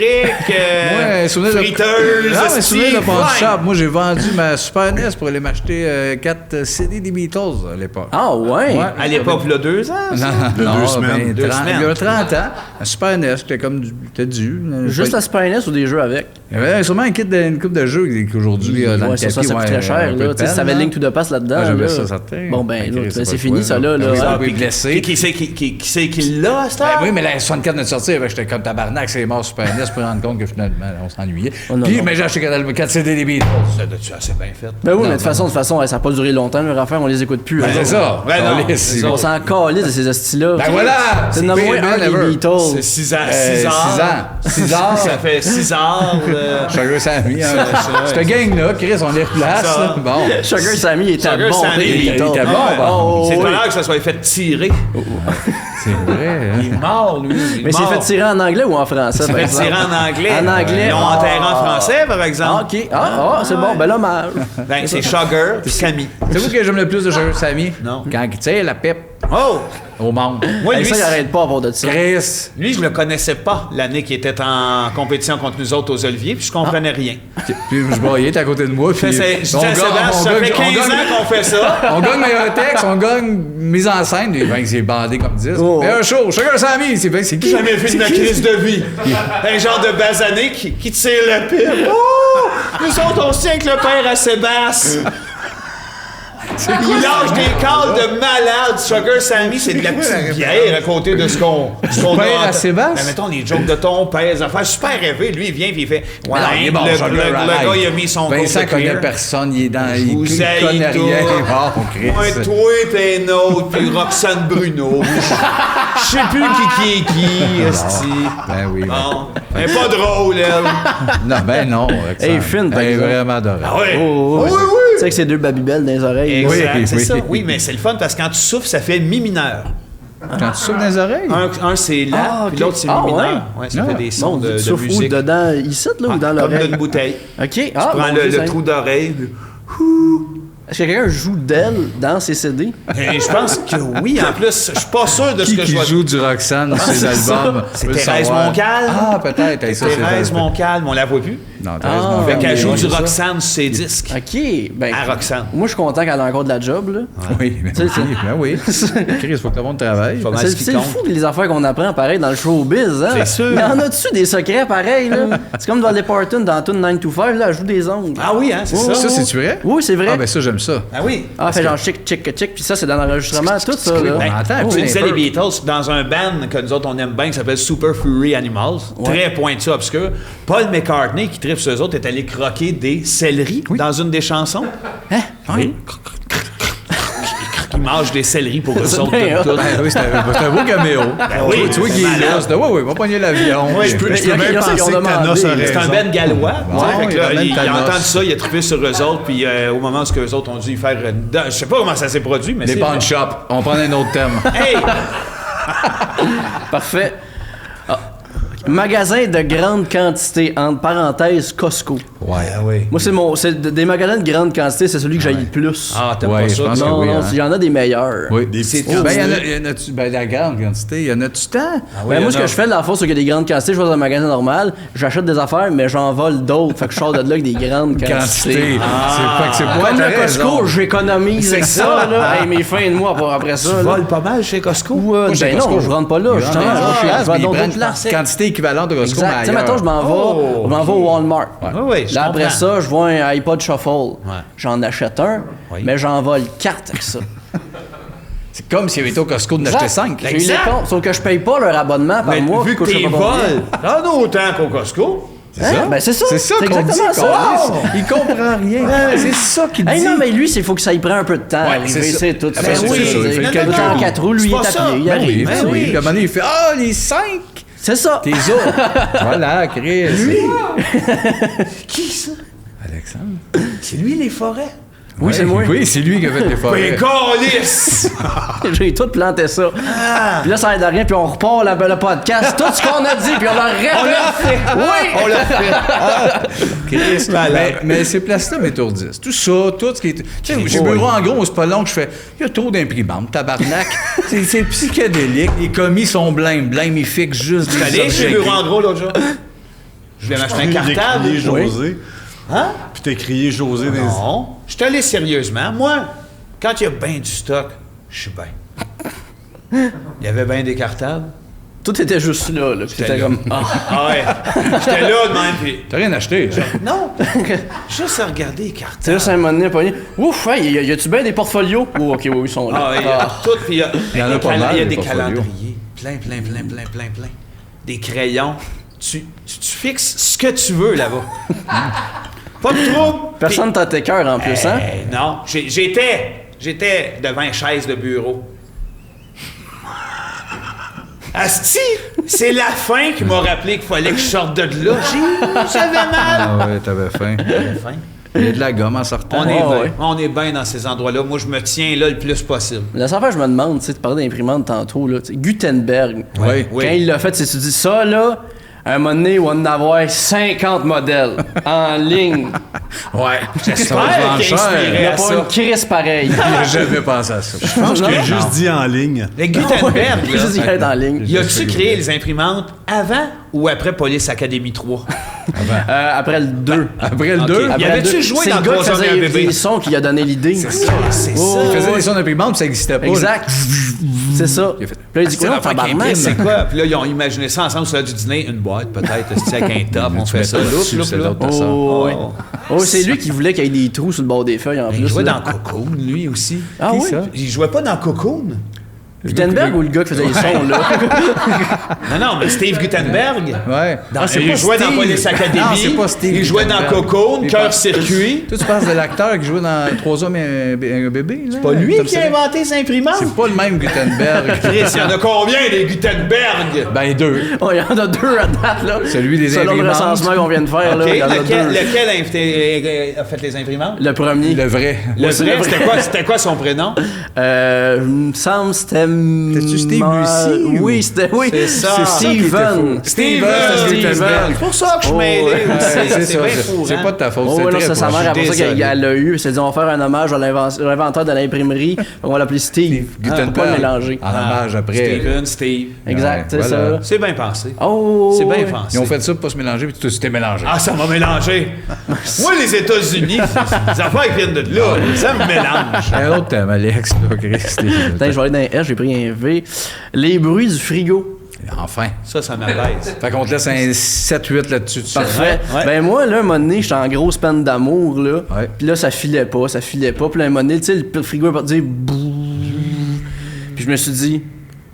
Ouais, souvenir de... friteuse, Non, mais souvenir de hostie, pawn ouais. shop. Moi, j'ai vendu ma Super NES pour aller m'acheter 4 CD des Beatles à l'époque. Ah, ouais. À l'époque, il y a 2 ans. ça. Non, deux semaines. ben, 30 il y a 30 ans. Un Super NES, c'était comme c'était dû. Juste la Super NES ou des jeux avec? Il y avait sûrement une coupe de jeux qu'aujourd'hui, dans le Ouais, ça tapis, coûte très cher, là. Tu sais, si t'avais Link to the Past là-dedans. Ah, j'avais là. ça, certain. Bon, ben, Ok, là, c'est c'est pas fini, le ça, choix, là. là. Ah, Oui, blessé. Qui c'est qui l'a, à cette heure? Ben oui, mais la 64 de sortie, j'étais comme tabarnak, c'est mort Super NES pour rendre compte que finalement, on s'ennuyait. Oh, non, Puis, non. mais j'ai acheté 4 CD des Beatles. Tu as assez bien fait. Ben oui, mais de toute façon, ça n'a pas duré longtemps, leur affaire, on les écoute plus. Ben, eux c'est autres. ça. Ben non, Calisse, c'est c'est On bon. s'en calisse de ces hosties-là. Ben voilà! C'est le numéro pire 1 band des ever. Beatles. C'est 6 ans. 6 ans. 6 heures. Ça fait 6 heures. Sugar Sammy. Cette gang-là, Chris, on les replace. Ça. là. Bon. Sugar Sammy était Sugar bon. Sammy, des il Beatles. était bon, Oh, C'est oui. pas rare que ça soit fait tirer. C'est vrai, hein? Il est mort, lui. Mais c'est fait tirer en anglais ou en français, par Fait exemple? tirer en anglais. En anglais. Ils l'ont enterré en français, par Ah, exemple. OK. C'est bon. Ben, l'hommage. Ben, c'est Sugar puis Sammy. C'est vous que j'aime le plus de Sugar Sammy? Non. Quand il tire la pipe Oh! au monde. Moi, Hey, lui, ça, il arrête pas à avoir de ça. Chris. lui, je le connaissais pas l'année qu'il était en compétition contre nous autres aux Oliviers, puis je comprenais rien. Puis je voyais, t'es à côté de moi. Puis Je disais à on Sébastien, ça fait 15 ans qu'on fait ça. On gagne meilleur texte, on gagne mise en scène. Ben, c'est bandé comme 10. Oh. Mais un show, Sugar Sammy, c'est qui? Jamais vu de ma crise de vie. Un genre de basané qui tire la pipe. Oh! Nous autres, on se tient avec le père à Sébastien. Il lâche des calls de malade. Sugar Sammy, c'est de la petite bière à côté de ce qu'on père a. à Sébastien? Ben, mettons les jokes de ton père, des affaires super rêvées. Lui, il vient puis il fait. Ouais, Non, il est bon, le Sugar, gars, arrête. il a mis son Vincent coat de connaît cuir. personne, il est dans. Je vous Il haïs connaît tous. rien. Bon, Chris. Moi, toi, t'es un autre, puis Roxane Bruno. Je sais plus qui est qui, esti. Ben oui. Bon, elle est pas drôle, elle. Non, ben non. Hey, fine, par Elle est exemple. vraiment adorable. Ah ouais. Oh, Oui, oui. Tu sais que c'est deux babybelles dans les oreilles. Exact, Oui, c'est oui. ça. Oui, mais c'est le fun parce que quand tu souffles, ça fait mi mineur. Quand tu souffles dans les oreilles? Un c'est la, Ah, ok. puis l'autre c'est mi Ah, mineur. Ouais, ça Ah. fait des sons Bon, de tu souffles où? musique. Dedans, ici, là, ou dans Comme l'oreille? d'une bouteille. OK. Tu Ah, prends bon, le c'est trou d'oreille. Est-ce que quelqu'un joue d'elle dans ses CD? Et je pense que oui. En plus, je suis pas sûr de ce Qui que je vois. joue du Roxane sur ses c'est ça. albums? C'est Je veux Thérèse savoir. Montcalm. Ah, peut-être. Hey, ça, c'est Thérèse vrai. Montcalm, on la voit plus. Non, Thérèse Ah. Montcalm. Fait qu'elle joue oui, du ça. Roxane sur ses disques. OK. Ben, À Roxane. moi, je suis content qu'elle a encore de la job, là. Oui, mais Tu sais, oui, ben oui. Chris, il faut que tout le monde travaille. Pas mal C'est ce qui c'est compte. fou les affaires qu'on apprend pareil dans le showbiz, hein? C'est sûr. Mais en as-tu des secrets pareils, là? C'est comme Dolly Parton dans Tune 9 to 5, là, elle joue des ongles. Ah oui, hein, c'est Oh, ça. Ça, c'est-tu vrai? Oui, c'est vrai. Ah, ben ça, j'aime ça. Ah oui. Ah, fait genre chick, puis ça, c'est dans l'enregistrement, tout ça, là. Ben, entend, tu oui. disais les Beatles dans un band que nous autres on aime bien qui s'appelle Super Fury Animals, très pointu, obscur. Paul McCartney qui tripe sur eux autres est allé croquer des céleris dans une des chansons. Hein? Oui. Il mange des céleris pour eux autres. bien tout. Ben oui, c'est un beau caméo. oui, Tu vois c'est qu'il est là. malade. C'était, oui, va pogner l'avion. Oui, Je peux il y a même quelqu'un qui penser ont que Thanos demandé. a raison. C'est un Ben gallois. Bon, Fait que il là, ramène il a Thanos. entendu ça, il a trippé sur eux autres, puis au moment où eux autres ont dû y faire. Je sais pas comment ça s'est produit, mais Les c'est. pawn shops. On prend un autre thème. Hey! Parfait. Ah. Magasin de grande quantité, entre parenthèses, Costco. Ouais. oui. Moi, des magasins de grande quantité, c'est celui que j'aille le plus. Ah, t'aimes Ouais, pas je ça? pense toi? que non, oui, non, hein. il y en a des meilleurs. Oui. Des petites Ben, quantités. y en a-tu, ben, la grande quantité, y en a-tu tant? Ben, moi, ce que je fais, la fois, c'est qu'il y a des grandes quantités, je vais dans un magasin normal, j'achète des affaires, mais j'en vole d'autres. Fait que je sors de là avec des grandes quantités. Quantité. C'est pas Comme t'as le Costco, raison. j'économise avec ça, là. Hey, mes fins de mois après ça. Tu là. voles pas mal chez Costco? Ou, Moi, chez ben Costco. non, je rentre pas là. Il Justement, rentre je vais dans je vais mais dans il prend d'autres places. quantité équivalente au Costco, mais Exact. Tu sais, ailleurs. mettons, je m'en vais au Walmart. Oui, oui, je Là, après comprends. ça, je vois un iPod Shuffle. J'en achète un, Oui. mais j'en vole 4 avec ça. C'est comme s'il avait été au Costco de n'acheter 5. J'ai eu les comptes, sauf que je paye pas leur abonnement par Mais mois. vu qui que coûte je sais t'es pas combien. vols, t'en as autant qu'au Costco. Hein? Ben c'est ça. C'est ça qu'on dit, exactement ça. Câlisse. Il comprend rien. C'est ça qu'il Hey, dit. non, mais lui, il faut que ça y prenne un peu de temps. Ouais, Arriver, c'est ça. c'est tout. Ah, ben, c'est oui, ça, il fait le calcul. en 4 roues, lui, il C'est est pas ça. à pied. Il Ben oui, arrive. ben oui. Puis à un moment donné, il fait Ah, les 5! C'est ça. T'es autres. Voilà, Chris. Qui ça? Alexandre. C'est lui, les forêts. Oui, c'est moi. Oui, c'est lui qui a fait les forêts. Ben, câlisse! J'ai tout planté ça. Puis là, ça aide à rien, puis on repart le podcast. Tout ce qu'on a dit, puis on l'a répété. Oui! On l'a fait. Chris, malade. Mais ces places-là m'étourdissent. Tout ça, tout ce qui est. Tu sais, chez Bureau, en gros, c'est pas long que je fais. Il y a trop d'imprimantes, tabarnak. c'est psychédélique. Les commis sont blêmes. Blême, ils fixent juste Tu es allé chez Bureau en gros l'autre jour? Je voulais m'acheter un cartable. Crié José. Hein? Puis t'as crié José dans les... Non. Je suis allé sérieusement. Moi, quand il y a bien du stock, je suis bien. Il y avait bien des cartables. Tout était juste là. Puis t'étais là. comme. Ah. Ah ouais. J'étais là de même. Puis... T'as rien acheté, là. Non. Juste à regarder les Tu sais, cartables. c'est un moment donné, pogné. Ouf, hey, y a-tu bien des portfolios? Oh, ok, oui, ils sont là. Ah, il y a tout. Puis Il y en a pas mal, il y a des des portfolios. calendriers. Plein. Des crayons. Tu fixes ce que tu veux là-bas. Pas de trouble. Personne t'a tes cœurs en plus, hein? Non. J'étais devant une chaise de bureau. Asti, c'est la fin qui m'a rappelé qu'il fallait que je sorte de là. J'avais mal. Ah ouais, t'avais faim. Faim. Il y a de la gomme en sortant. On est bien dans ces endroits-là. Moi, je me tiens là le plus possible. La seule fois, je me demande, tu sais, tu parlais d'imprimante tantôt, là. Tu sais, Gutenberg. Oui. Oui. Quand il l'a fait, tu dis ça, là, à un moment donné, on va en avoir 50 modèles en ligne. Ouais. J'espère qu'il a Il inspiré n'y a à pas ça. une crise pareille. J'ai jamais pensé à ça. Je pense qu'il a juste dit en ligne. Le Gutenberg, Il a juste dit qu'il est en ligne. y a-tu créé les imprimantes avant ou après Police Academy 3? Après le 2. Après le Ok. 2, Il y avait-tu joué C'est dans le gars qui 3 hommes et un faisait bébé? les sons qui a donné l'idée. C'est ça. il faisait des sons d'imprimante puis ça n'existait pas. Exact. C'est ça. Il a fait- Puis là, il dit C'est quoi, l'affaire qui tabarnak? imprime, c'est quoi? Puis là, ils ont imaginé ça ensemble sur l'heure du dîner, une boîte peut-être, avec un top, on fait ça. dessus, c'est l'autre de ça. Oh, ouais. Oh, c'est lui qui voulait qu'il y ait des trous sur le bord des feuilles en Il plus. jouait là. dans Cocoon, lui aussi. Ah Qui oui? ça? Il jouait pas dans Cocoon? Gutenberg ou le gars qui faisait les sons, là? Non, mais Steve Gutenberg. Ouais. Il jouait dans Police Academy. Non, c'est pas Steve Il jouait dans Gutenberg. Cocoon, Il Cœur parle- Circuit. Toi, tu penses de l'acteur qui jouait dans 3 hommes et un bébé? C'est Pas lui qui a inventé les imprimantes? C'est pas le même Gutenberg. Chris, il y en a combien des Gutenberg? Ben, 2. Oh, il y en a deux à date, là. Celui des Selon le imprimantes. recensement qu'on vient de faire, OK, là, il y en a deux. lequel a fait les imprimantes? Le premier. Le vrai. Le c'est vrai, le vrai. c'était quoi son prénom? Il me semble que c'était... C'était-tu Steve Lucie, ou- Oui, c'était... Oui, C'est ça. C'est Ça qui était Steven. faux. Steven! Steven. C'est pour ça que je m'aidais. C'est ça. bien C'est courant. pas de ta faute. Oh, c'est ouais, non, très c'est sa proche. mère, après ça Désolé. qu'elle l'a eu. Elle s'est dit, on va faire un hommage à l'inventeur de l'imprimerie. On va l'appeler Steve. Gutenberg. Faut pas le mélanger. En hommage après. Steven, Steve. Exact, c'est voilà. ça. C'est bien pensé. Oh! C'est bien ouais. pensé. Ils ont fait ça pour pas se mélanger, puis tout s'était mélangé. Ah, ça m'a mélangé. Moi, les États-Unis, les affaires qui viennent de là, ça me mélange. Un autre thème, Alex, là, Chris. Attends, je vais aller dans un S, j'ai pris un V. Les bruits du frigo. Enfin. Ça m'apaise. Fait qu'on te laisse un 7-8 là-dessus. tout de suite. Parfait. Ouais. Ben moi, là, un moment donné, j'étais en grosse peine d'amour, là. Ouais. Puis là, ça filait pas. Puis là, un moment donné, tu sais, le frigo est parti dire bouh. Puis je me suis dit,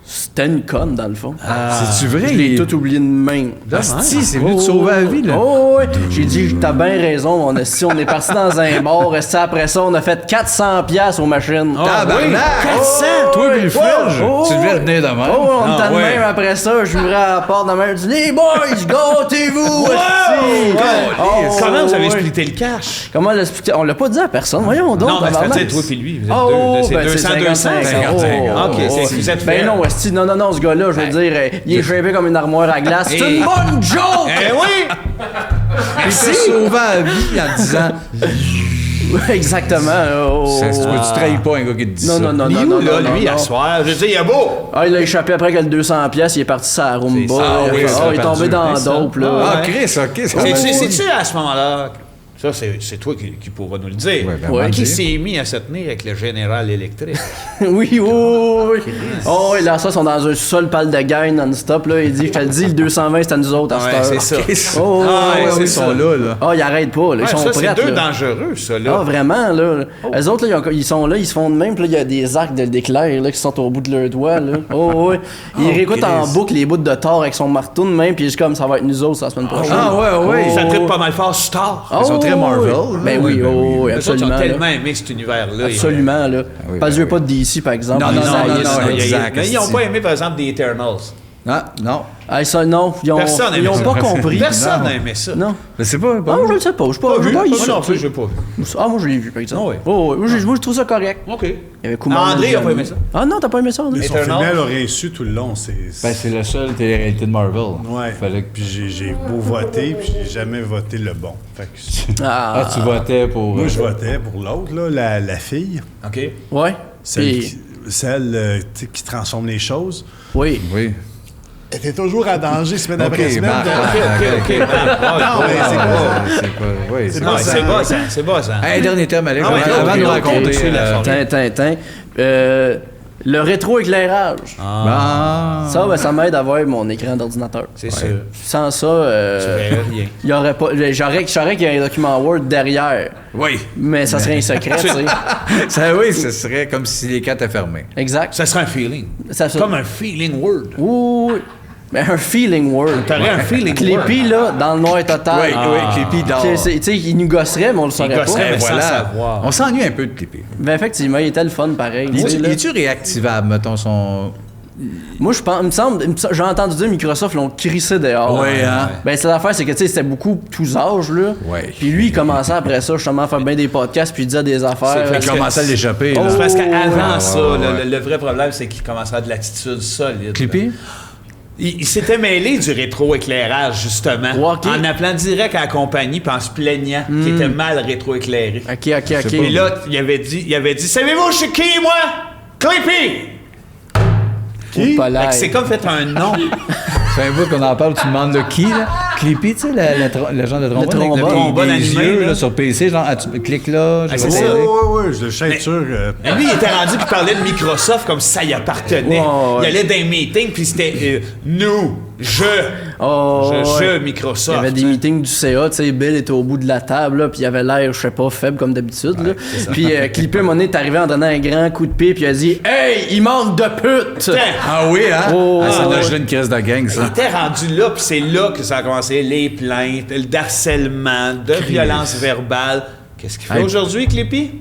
c'était une conne, dans le fond. C'est-tu vrai? Je l'ai tout oublié de même. Asti, c'est venu te sauver la vie, là. Oh, ouais. J'ai dit, t'as bien raison, mon esti. On est parti dans un bar. Esti, après ça, on a fait 400$ aux machines. Tabarnak! 400! Toi puis le fridge, Oh, tu devais le tenir de même. Oh, on Ah, était de ouais. même après ça. Je m'ouvrais à la porte de même. Je dis, les boys, gâtez-vous, esti. Oh, Comment vous avez ouais. splitté le cash? Comment l'expliquer? On l'a pas dit à personne. Voyons donc. Non, mais tabarnak. c'est-à-dire toi puis lui. Vous êtes Oh, deux. ben, C'est 200, 200. 55. OK, c'est vous êtes Ben fair. non, esti, non, ce gars-là, je veux dire, il est shapé comme une armoire à glace. C'est une bonne joke! Eh oui! Il s'est sauvé la vie en disant. Exactement. Oh. Tu trahis pas un gars qui te dit Non, ça. non, non, Il est non, où, non, là, non, lui, non. à soir? Je veux dire, il est beau! Ah, il a échappé après que le 200$, il est parti sur la Roomba. C'est ça. Ah oui, Ah, ça a il est tombé perdu. dans C'est ça. dope, là. Ah, Ouais. Chris, ok. C'est-tu à ce moment-là? Ça, c'est toi qui pourras nous le dire. Ouais, ben, Ouais. Qui dire. s'est mis à se tenir avec le général électrique? Oui, oui, oui. Oh, et là, ça, ils sont dans un sol pâle de gain non-stop, là. Il dit, je te le dis, le 220, c'est à nous autres, à Ouais, cette c'est heure. ça. Oh, Ah, ouais, ouais, ouais, Ils c'est sont ça. là. Ah, ils arrêtent pas, là. Ils Ouais, sont ça, prêts, c'est deux là. dangereux, ça, là. Ah, vraiment, là. Eux autres, là, ils sont là, ils se font de même, puis là, il y a des arcs d'éclair, là, qui sont au bout de leurs doigts, là. Oh, ouais. Ils réécoutent en boucle les bouts de Thor avec son marteau de même, puis je suis comme, ça va être nous autres la semaine prochaine. Ah, ouais. Ça tripe pas mal fort sur Star. Oh, Ils sont très Marvel. oui. Ben oui, Ben oui. oh, oui, Les autres, ils absolument. ont là. tellement aimé cet univers-là. Absolument, là. oui, Pas ben du oui. pas de DC, par exemple. Non, Ils non, haïssent, non, là. exact. Mais ils n'ont pas aimé, par exemple, The Eternals. Ah, non. Ah, ça, non, ils ont pas compris. Personne n'a aimé ça. Non. Je sais pas. Ah, je le sais pas. Je sais pas. Pas Je vu? pas Moi non plus, je l'ai pas vu. Ah, moi, je l'ai vu, par exemple. Ah ouais. Oh, moi, je trouve ça correct. OK. Il y avait Kumar André, il a Nanjiani. pas aimé ça. Ah non, t'as pas aimé ça, André? Son film, elle aurait su tout le long. C'est le seul télé-réalité de Marvel. Ouais. Puis j'ai beau voter, puis j'ai jamais voté le bon. Fait que Ah, tu votais pour... moi, je votais pour l'autre, là, la fille. OK. Ouais. Celle tu sais, qui transforme les choses. Oui. Oui. Elle était toujours à danger semaine après OK, semaine. Marc. OK. Non, mais c'est quoi? Oui, C'est Non, pas mais ça. c'est bas, ça. C'est bas, ça. Hey, dernier terme, Alex. Ah ouais, avant de nous ok, raconter... c'est la forêt. Tintin. Le rétroéclairage. Ça, ben, ça m'aide à voir mon écran d'ordinateur. C'est sûr. Sans ça, Tu verrais rien. il y aurait pas. Je saurais qu'il y a un document Word derrière, Oui. mais ça serait un secret, tu sais. Oui, ce serait comme si les quatre étaient fermés. Exact. Ça serait un feeling. Comme un feeling word. Oui. Mais un feeling word. T'aurais un feeling Clippy, là, dans le noir total. Oui, Clippy dort. Tu sais, il nous gosserait, mais on le saurait pas. gosserait, mais sans Voilà. savoir. On s'ennuie un peu de Clippy. Ben, effectivement, il était le fun pareil. tu sais, là. Es-tu réactivable, mettons, son... Moi, je pense, il me semble, j'ai entendu dire Microsoft l'ont crissé dehors. Ouais, hein? Ben, c'est l'affaire, c'est que, tu sais, c'était beaucoup tous âges, là. Ouais. Puis lui, il commençait après ça, justement, à faire bien des podcasts, puis il disait des affaires. Il commençait à l'échapper. C'est parce qu'avant ouais, ça, ouais. le vrai problème, c'est qu'il commençait à avoir de l'attitude solide. Clippy? Il s'était mêlé du rétroéclairage, justement, Ouais, ok. en appelant direct à la compagnie puis en se plaignant qu'il était mal rétroéclairé. Ok. Et là, il avait dit, savez-vous, je suis qui, moi? Clippy! Qui? Fait que c'est comme fait un nom. C'est un bout qu'on en parle, tu demandes de qui, là? Clippy, tu sais, le genre de trombone. trombone. avec Trombone des animé, yeux, là. là, sur PC, genre, tu cliques là, je c'est vais ça. t'aider. Oui, je le sais sûr. Mais lui, il était rendu qu'il parlait de Microsoft comme si ça y appartenait. Ouais. Il allait dans un meeting, puis c'était nous, je Microsoft. Il y avait des meetings du CA, tu sais, Bill était au bout de la table, là, puis il avait l'air, je sais pas, faible comme d'habitude, là. Puis Clippy, à un moment donné, est arrivé en donnant un grand coup de pied, puis il a dit « Hey, il manque de pute! » Ah oui, hein? Oh, ça ouais. doit jouer une crise de gang, Il ça. était rendu là, puis c'est là que ça a commencé, les plaintes, le harcèlement, de violence verbale. Qu'est-ce qu'il fait Hey. aujourd'hui, Clippy?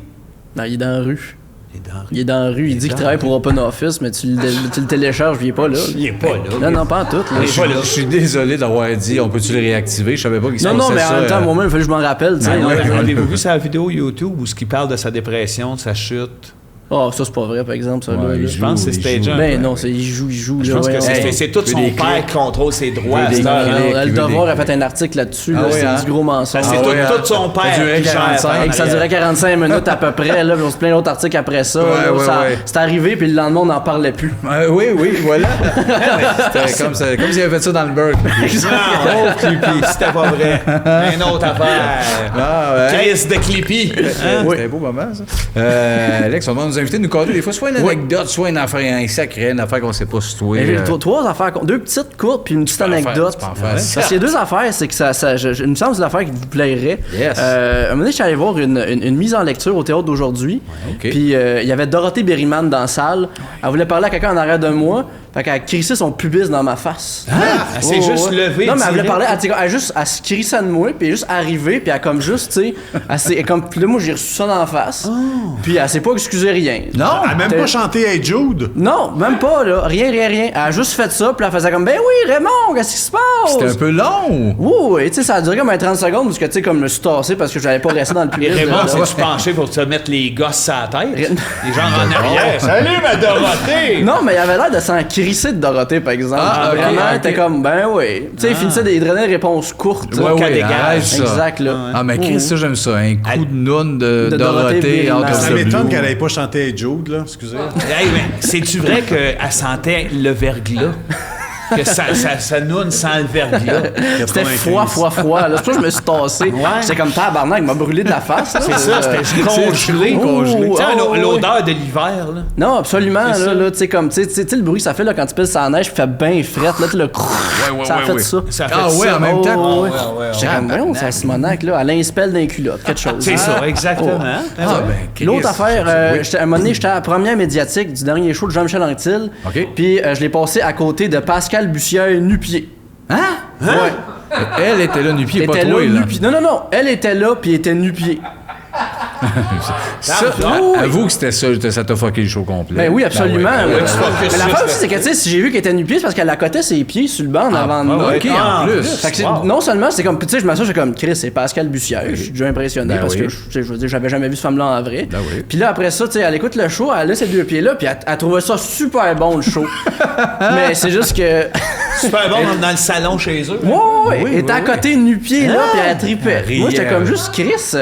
Non, il est dans la rue. Il est dans Il est dans la rue, il dit qu'il travaille pour Open Office, mais tu le télécharges, puis il est pas là. Il est pas là. Non, pas en tout. Là. Je suis désolé d'avoir dit, on peut-tu le réactiver? Je savais pas qu'il se Non, passait mais ça. en même temps, moi-même, il fallait que je m'en rappelle, tu sais. Non, Ouais. avez-vous vu sa vidéo YouTube où il parle de sa dépression, de sa chute? Oh, ça, c'est pas vrai, par exemple, ça. Ouais, là. Je pense que c'est stagé un Ben peu. non, il joue. Je là, pense que ouais, ouais. c'est tout veut son des père clics. qui contrôle ses droits à Veut des cette heure-là. clics. Le il veut Devoir des- a fait un article là-dessus, Ah là, oui, c'est hein? du gros mensonge. C'est Ah ouais, tout son ça père durait qui gère 45. ça. Et que ça durait 45 minutes à peu près, là, puis on se plaint d'autres articles après ça. Ouais, là, ouais, ça ouais. c'est arrivé, puis le lendemain, on n'en parlait plus. Oui, voilà. C'était comme s'il avait fait ça dans le beurre. Non, Clippy, c'était pas vrai. Une autre affaire. Ah, ouais. Chris de Clippy. Hein? C'était un beau moment, ça. Alex, on va nous inviter à nous conter des fois, soit une anecdote, soit une affaire, un sacré, une affaire qu'on sait pas situer. Mais j'ai trois affaires, deux petites courtes, puis une petite peux en faire, anecdote. tu peux en faire. Parce qu'il y a deux affaires, c'est que il me semble que c'est l'affaire qui vous plairait. Yes. Un moment donné, je suis allé voir une mise en lecture au théâtre d'aujourd'hui. OK. Puis il y avait Dorothée Berryman dans la salle. Elle voulait parler à quelqu'un en arrière de moi. Fait qu'elle crissait son pubis dans ma face. Elle s'est juste levée. Non, mais elle voulait direct. parler, elle se crissait de moi, puis elle est juste arrivée, puis elle comme juste, tu sais, puis là, moi, j'ai reçu ça dans la face. Puis elle s'est pas excusé rien. Non! Elle a même pas chanté Hey Jude. Non, même pas, là. Rien. Elle a juste fait ça, puis elle faisait comme, ben oui, Raymond, qu'est-ce qui se passe? C'était un peu long! Oui, tu sais, ça a duré comme un 30 secondes, parce que, tu sais, comme je me suis tassé parce que j'avais pas resté dans le pubis. Et Raymond, là. c'est-tu penché pour te mettre les gosses à la tête? Rien- Les gens en arrière. Salut, ma Dorothée! Non, mais il avait l'air de s'en crisser de Dorothée, par exemple. Ah, ok, Vraiment, ok. t'es comme, ben oui. Tu sais, il finissait des donnait des réponses courtes. Ouais, là, ouais, dégage. arrête ça. Exact, là. Ah, mais Chris, ça, j'aime ça. Un coup de noun de De Dorothée Dorothée Berryman. out of Ça the m'étonne blue. qu'elle ait pas chanté Hey Jude, là. Excusez. Hey, mais c'est-tu vrai qu'elle sentait le verglas? Que ça noune sans le verglas? C'était froid. Là. C'est pour ça que je me suis tassé. Ouais. J'étais comme tabarnak, il m'a brûlé de la face. C'est ça, c'était congelé. congelé. Tu sais, Oh, l'odeur de l'hiver, là. Non, absolument, C'est ça. là, tu sais, comme, tu sais, le bruit que ça fait, là, quand tu pisses sur la neige, puis fait bien frette, là, tu le ça a fait ça. Ça fait Ah ouais, ça. en même temps? Oh, ouais. ouais. J'étais comme, voyons, ça se monaque, là, à l'inspel d'un culotte, quelque chose. C'est ça, exactement. Ah, ben, Chris. L'autre affaire, Oui. à un moment donné, j'étais à la première médiatique du dernier show de Jean-Michel Anctil. OK. Puis je l'ai passé à côté de Pascal Bussière nu-pied. Hein? Ouais. Elle était là nu-pied, Elle pas était toi, là, là. nu-pied. Non. Elle était là, puis elle était nu-pied. Ça, avoue que c'était ça t'a fucké le show complet. Ben oui, absolument. Ben oui. ouais. Mais la fin aussi, c'est que, tu sais, si j'ai vu qu'elle était nu-pied, c'est parce qu'elle accotait ses pieds sur le banc en avant de nous. OK, en plus. Fait que non seulement, c'est comme, tu sais, je m'assure, j'ai comme, Chris, c'est Pascal Bussière. Je suis déjà impressionné parce que, je veux dire, j'avais jamais vu ce femme-là en vrai. Puis là, après ça, tu sais, elle écoute le show, elle a ses 2 pieds-là, puis elle trouvait ça super bon, le show. Mais c'est juste que. Super bon dans le salon chez eux. Ouais, elle était à côté nu-pied, là, puis elle tripait. Moi, j'étais comme juste, Chris.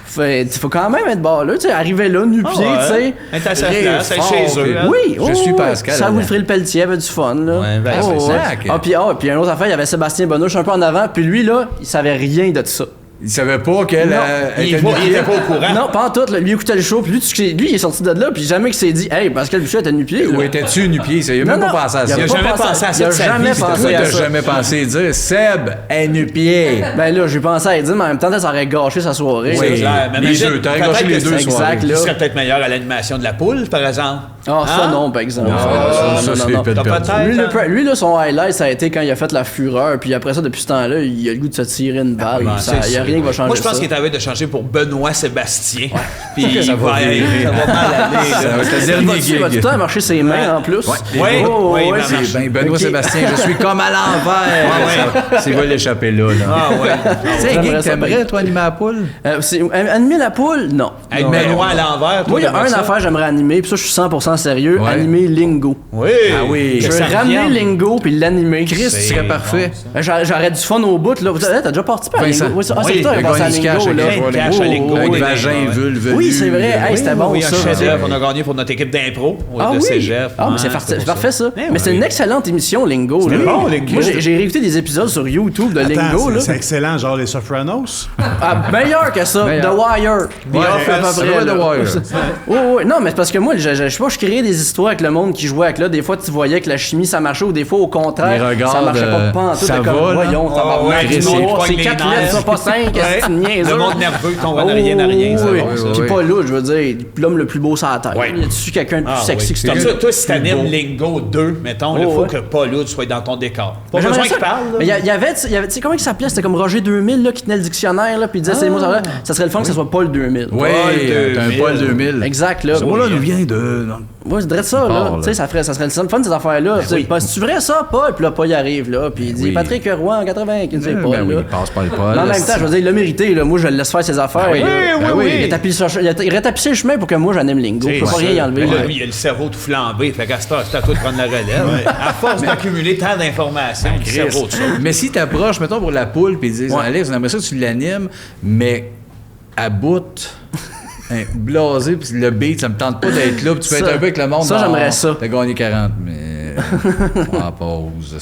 Faut quand même être là, tu sais, arriver là, nu-pied, tu sais. Elle est à sa place, elle est chez eux. Oui, je suis Pascal. Ça, Wilfrid Pelletier avait du fun, là. Ouais, ben, c'est ça. Puis une autre affaire, il y avait Sébastien Bonouche un peu en avant, puis lui, là, il savait rien de ça. Il savait pas qu'elle il était pas au courant. Non, pas en tout. Là. Lui écoutait le show, puis lui, il est sorti de là, puis jamais qu'il s'est dit, hey, Pascal Bussière était nu-pied. Ou étais-tu nu-pied? Il a même pas pensé à ça. Il a jamais pensé à ça. Il a jamais pensé à ça. T'as jamais pensé dire Seb est nu-pied. Ben là, j'ai pensé à dire, mais en même temps, ça aurait gâché sa soirée. Oui, les deux. T'aurais gâché les deux soirées. Exact, là. Tu serais peut-être meilleur à l'animation de la poule, par exemple. Ah, ça non, par exemple. Peut-être. Lui, là, son highlight, ça a été quand il a fait la fureur, puis après ça, depuis ce temps-là, il a le goût de se tirer une balle. Il y a rien qui va changer. Moi, je pense qu'il est arrivé de changer pour Benoît Sébastien. Puis ça va mal aller. Ça va être le dernier gig. Il va tout le temps marcher ses mains en plus. Oui, Benoît Sébastien, je suis comme à l'envers. C'est va l'échapper là. Ah ouais. Tu sais, Guy, t'aimerais, toi, animer la poule? Animer la poule? Non. Benoît à l'envers. Moi, il y a une affaire que j'aimerais animer, puis ça, je suis 100% sérieux. Animer Lingo. Oui. Ah oui. Je veux ramener Lingo puis l'animer. Chris, tu serais parfait. J'aurais du fun au bout, là. T'as déjà participé à Lingo? Oui, c'est toi qui as passé à Lingo, là. Avec vagin, vulve. Oui, c'est vrai. C'était bon, ça. On a gagné pour notre équipe d'impro de oui. Cégep. Ah, mais c'est parfait, ça. Mais c'est une excellente émission, Lingo. C'est bon, Lingo. Moi, j'ai réécouté des épisodes sur YouTube de Lingo, là. C'est excellent, genre les Sopranos. Ah, meilleur que ça. The Wire. The Wire. Oui, non, mais c'est parce que moi, je sais pas, je créais des histoires avec le monde qui jouait avec là. Des fois, tu voyais que la chimie, ça marchait, ou des fois, au contraire, ça marchait pas en tout. Ça va, voyons, c'est 4 lettres, ça, pas 5, c'est niaiseux. Le monde nerveux qui tombe de rien à rien. Puis pas là, je veux dire, l'homme le plus beau sur la terre. Y a-tu quelqu'un de plus sexy que ça? Toi, si t'animes Lingo 2, mettons, il faut que Paul Hood soit dans ton décor. Pas besoin qu'il parle. Il y avait, tu sais, comment il s'appelait? C'était comme Roger 2000, là, qui tenait le dictionnaire, là, puis il disait ces mots, ça serait le fun que ce soit Paul 2000. Oui, un Paul 2000. Exact, là. Ce mot-là nous vient de... Ouais, je dirais ça, là. Tu sais, ça serait le fun, ces affaires-là. C'est vrai, ça, Paul? Puis là, Paul, il arrive, là. Puis il dit Patrick Roy en 80, qui dit Paul. Ben oui, il passe pas le Paul. En même temps, je veux dire, il l'a mérité, là. Moi, je le laisse faire ses affaires. Oui. Il aurait tapissé le chemin pour que moi, j'anime Lingo. Je peux pas rien y enlever. Lui, il a le cerveau tout flambé. Fait qu'à ce temps, c'est à toi de prendre la relève. À force d'accumuler tant d'informations, le cerveau de ça. Mais si t'approches, mettons, pour la poule, puis ils disent Alex, on aimerait ça que tu l'animes, mais à bout. Blasé, puis le beat, ça me tente pas d'être là, puis tu peux être un peu avec le monde. Ça, j'aimerais ça. T'as gagné 40, mais. En pause.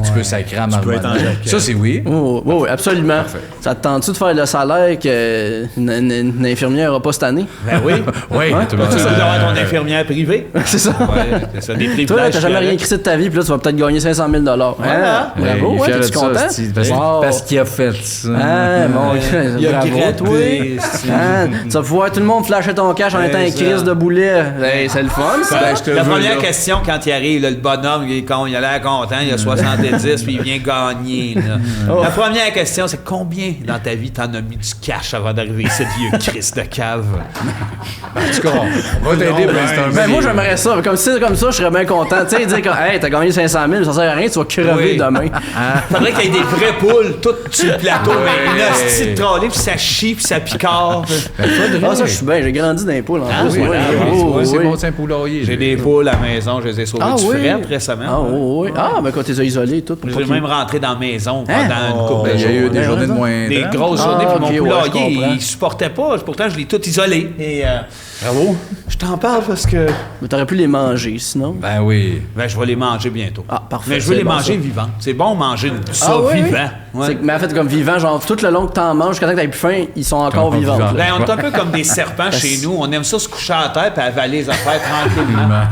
Tu peux sacrer à marmonner. Ça, c'est oui. Oui, absolument. Parfait. Ça te tente-tu de faire le salaire qu'une infirmière n'aura pas cette année? Ben oui. Oui. Tu vas avoir ton infirmière privée. C'est ça. C'est ça, des privilèges. Toi, t'as jamais rien crissé de ta vie, puis là, tu vas peut-être gagner 500 000 Bravo, t'es-tu content? Parce qu'il a fait ça. Il a gratté. Tu vas pouvoir tout le monde flasher ton cash en étant un crise de boulet. C'est le fun, ça. La première question, quand il arrive, le bonhomme, il a l'air content, il a 70, puis il vient gagner. La première question, c'est combien dans ta vie t'en as mis du cash avant d'arriver ici, vieux Chris de cave? En tout cas, on va t'aider, ben moi, j'aimerais ça. Comme si c'est comme ça, je serais bien content. Tu sais, dire que, hey, t'as gagné 500 000, ça sert à rien, tu vas crever demain. Faudrait qu'il y ait des vraies poules, toutes sur le plateau, mais une hostie de trolley, puis ça chie, puis ça picore. Ça, je suis bien, j'ai grandi dans les poules en plus. C'est bon, c'est un poulailler. J'ai des poules à la maison, je les ai sauvées du fret récemment. Ben quand t'es isolé, tout. J'ai même rentré dans la maison pendant une couple de jours. Il y a eu des journées de moins. Des grosses journées, puis mon poulailler, il supportait pas. Pourtant, je l'ai tout isolé. Bravo. Je t'en parle parce que... Mais t'aurais pu les manger, sinon. Ben oui. Ben, je vais les manger bientôt. Ah, parfait. Mais je veux les manger vivants. C'est bon manger ça vivant. Mais en fait, comme vivant, genre, tout le long que t'en manges, jusqu'à temps que t'aies plus faim, ils sont encore vivants. Ben, on est un peu comme des serpents chez nous. On aime ça se coucher à terre et avaler les affaires tranquillement.